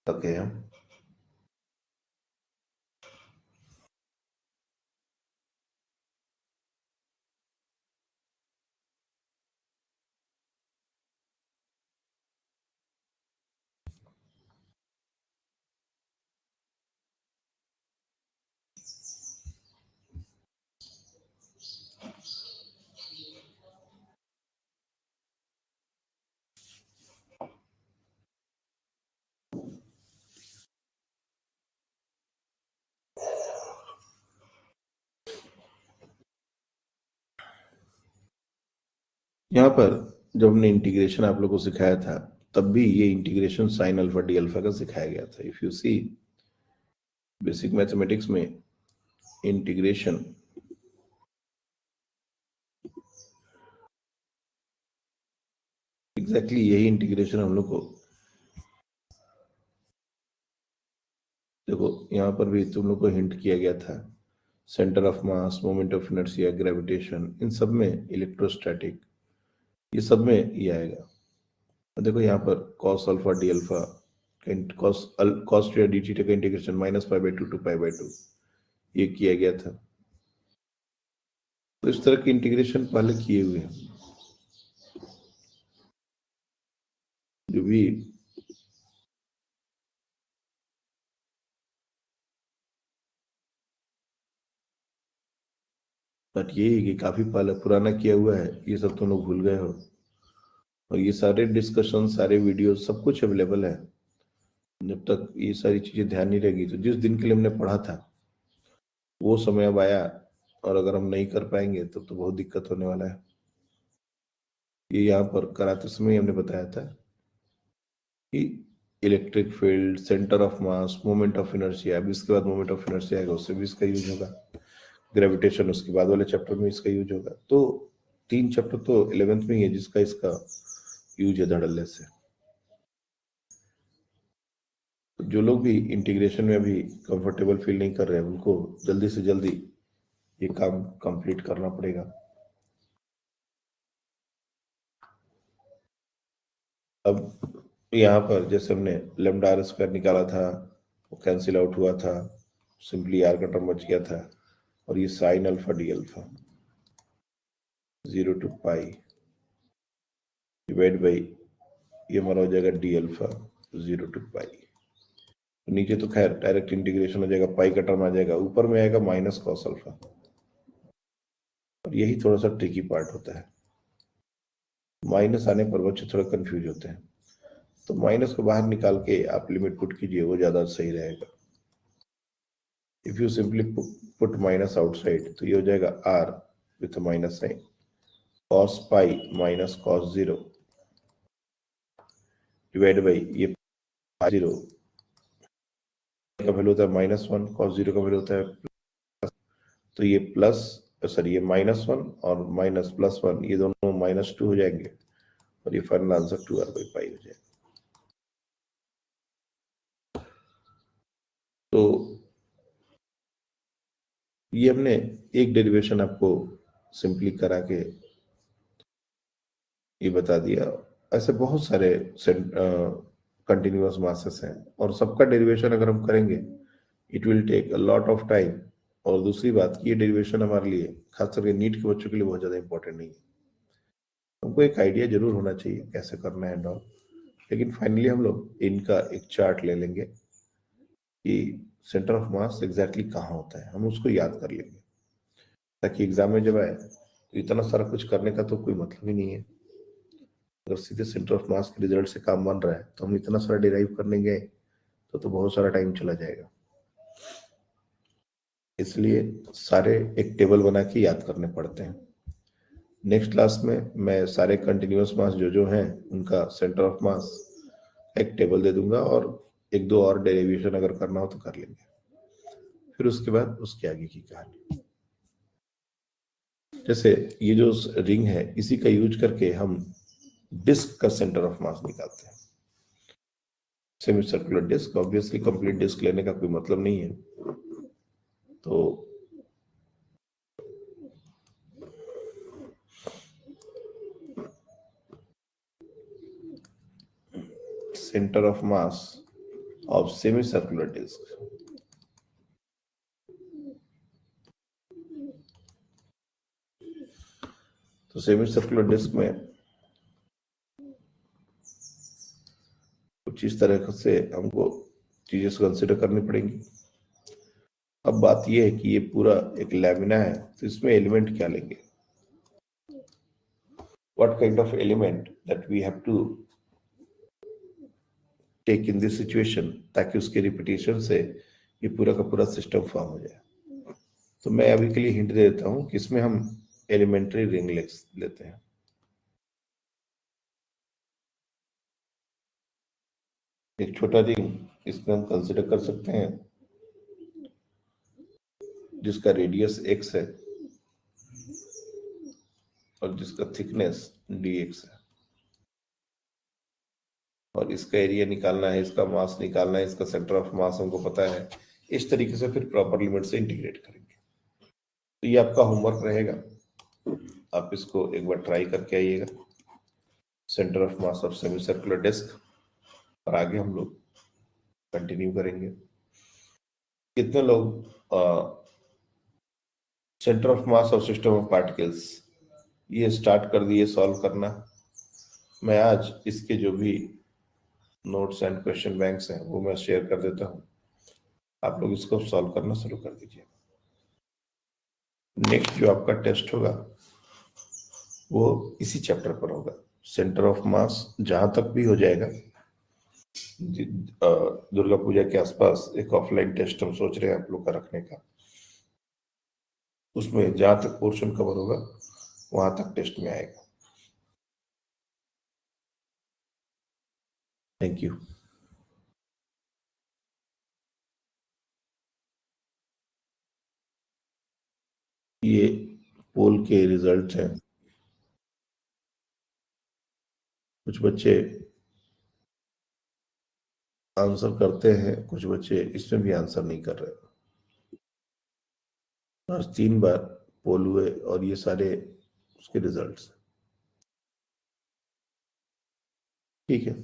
Okay हम यहाँ पर जब हमने इंटीग्रेशन आप लोगों को सिखाया था तब भी ये integration sine alpha d alpha का सिखाया गया था। If you see basic mathematics में इंटीग्रेशन एग्जैक्टली यही इंटीग्रेशन हम लोग को, देखो यहाँ पर भी तुम लोग को हिंट किया गया था centre of mass, moment of inertia, gravitation, इन सब में इलेक्ट्रोस्टैटिक, ये सब में ये आएगा। देखो यहाँ पर cos alpha d alpha cos D theta का इंटीग्रेशन -π/2 to π/2 ये किया गया था। तो इस तरह के इंटीग्रेशन पहले किए हुए हैं। जो भी बट ये है कि काफी पहले पुराना किया हुआ है, ये सब तुम लोग भूल गए हो। और ये सारे डिस्कशन, सारे वीडियो, सब कुछ अवेलेबल है। जब तक ये सारी चीजें ध्यान नहीं रहेगी तो जिस दिन के लिए हमने पढ़ा था वो समय अब आया, और अगर हम नहीं कर पाएंगे तब तो बहुत दिक्कत होने वाला है। ये यहाँ पर कराते समय हमने बताया था कि electric field, centre of mass, moment of inertia, अब इसके बाद मोमेंट ऑफ इनर्शिया आएगा, उससे भी इसका यूज होगा। ग्रेविटेशन उसके बाद वाले चैप्टर में इसका यूज होगा। तो 3 चैप्टर तो 11th में ही है जिसका इसका यूज है धड़ल्ले से। जो लोग भी इंटीग्रेशन में अभी कंफर्टेबल फील नहीं कर रहे हैं उनको जल्दी से जल्दी ये काम कंप्लीट करना पड़ेगा। अब यहाँ पर जैसे हमने लैम्डा आर स्क्वायर निकाला था वो कैंसिल आउट हुआ था, सिंपली आर का टर्म बच गया था, और ये sign alpha d alpha 0 to pi divide by ये हमारा हो जाएगा डी अल्फा 0 to पाई। नीचे तो खैर डायरेक्ट इंटीग्रेशन हो जाएगा, पाई का टर्म आ जाएगा, ऊपर में आएगा माइनस कॉस अल्फा। और यही थोड़ा सा ट्रिकी पार्ट होता है, माइनस आने पर बच्चे थोड़ा कंफ्यूज होते हैं। तो माइनस को बाहर निकाल के आप लिमिट पुट कीजिए, वो ज्यादा सही रहेगा। If you simply put minus outside तो ये हो जाएगा r with minus sine cos pi minus cos 0 divide by ये 0 का वैल्यू होता है -1, cos 0 का वैल्यू होता है प्लस, तो ये प्लस सॉरी ये -1 और माइनस +1 ये दोनों -2 हो जाएंगे, और ये फाइनल आंसर 2r/पाई हो जाएगा। तो ये हमने एक डेरिवेशन आपको सिंपली करा के ये बता दिया। ऐसे बहुत सारे कंटिन्यूअस मासेस हैं और सबका डेरिवेशन अगर हम करेंगे it will take a lot of time. और दूसरी बात कि ये डेरिवेशन हमारे लिए खास करके नीट के बच्चों के लिए बहुत ज्यादा इंपॉर्टेंट नहीं है। हमको एक आइडिया जरूर होना चाहिए कैसे करना है एंड ऑल, लेकिन फाइनली हम लोग इनका एक चार्ट ले लेंगे कि सेंटर ऑफ मास एग्जैक्टली कहाँ होता है, हम उसको याद कर लेंगे ताकि एग्जाम में जब आए तो इतना सारा कुछ करने का तो कोई मतलब ही नहीं है। अगर सीधे सेंटर ऑफ मास के रिजल्ट से काम बन रहा है तो हम इतना सारा डिराइव करने गए तो बहुत सारा टाइम चला जाएगा। इसलिए सारे एक टेबल बना के याद करने पड़ते हैं। नेक्स्ट क्लास में मैं सारे कंटिन्यूअस मास जो हैं उनका सेंटर ऑफ मास एक टेबल दे दूंगा और एक दो और डेरिवेशन अगर करना हो तो कर लेंगे, फिर उसके बाद उसके आगे की कहानी। जैसे ये जो रिंग है इसी का यूज करके हम डिस्क का सेंटर ऑफ मास निकालते हैं। Semi circular disc, obviously complete disc लेने का कोई मतलब नहीं है, तो center of mass of semicircular disk. तो सेमीसर्कुलर डिस्क में कुछ इस तरह से हमको चीजें कंसिडर करनी पड़ेंगी। अब बात यह है कि ये पूरा एक लैमिना है, तो इसमें एलिमेंट क्या लेंगे, what kind of element that we have to take in this situation, ताकि उसके रिपीटेशन से ये पूरा का पूरा सिस्टम फॉर्म हो जाए। तो मैं अभी के लिए हिंट दे देता हूं कि इसमें हम एलिमेंट्री रिंग लेते हैं। एक छोटा रिंग इसमें हम कंसिडर कर सकते हैं जिसका रेडियस x है और जिसका थिकनेस dx है, और इसका एरिया निकालना है, इसका मास निकालना है, इसका सेंटर ऑफ मास हमको पता है। इस तरीके से फिर प्रॉपर लिमिट से इंटीग्रेट करेंगे। तो ये आपका होमवर्क रहेगा, आप इसको एक बार ट्राई करके आइएगा, centre of mass of semi circular disc, और आगे हम लोग कंटिन्यू करेंगे। कितने लोग centre of mass of system of particles ये स्टार्ट कर दिए सॉल्व करना? मैं आज इसके जो भी नोट्स एंड क्वेश्चन बैंक्स हैं वो मैं शेयर कर देता हूं, आप लोग इसको सॉल्व करना शुरू कर दीजिए। नेक्स्ट जो आपका टेस्ट होगा वो इसी चैप्टर पर होगा, सेंटर ऑफ मास। जहां तक भी हो जाएगा, दुर्गा पूजा के आसपास एक ऑफलाइन टेस्ट हम सोच रहे हैं आप लोग का रखने का, उसमें जहां तक पोर्शन कवर होगा वहां तक टेस्ट में आएगा। Thank you. ये पोल के रिजल्ट हैं। कुछ बच्चे आंसर करते हैं, कुछ बच्चे इसमें भी आंसर नहीं कर रहे। आज 3 बार पोल हुए और ये सारे उसके रिजल्ट्स। ठीक है।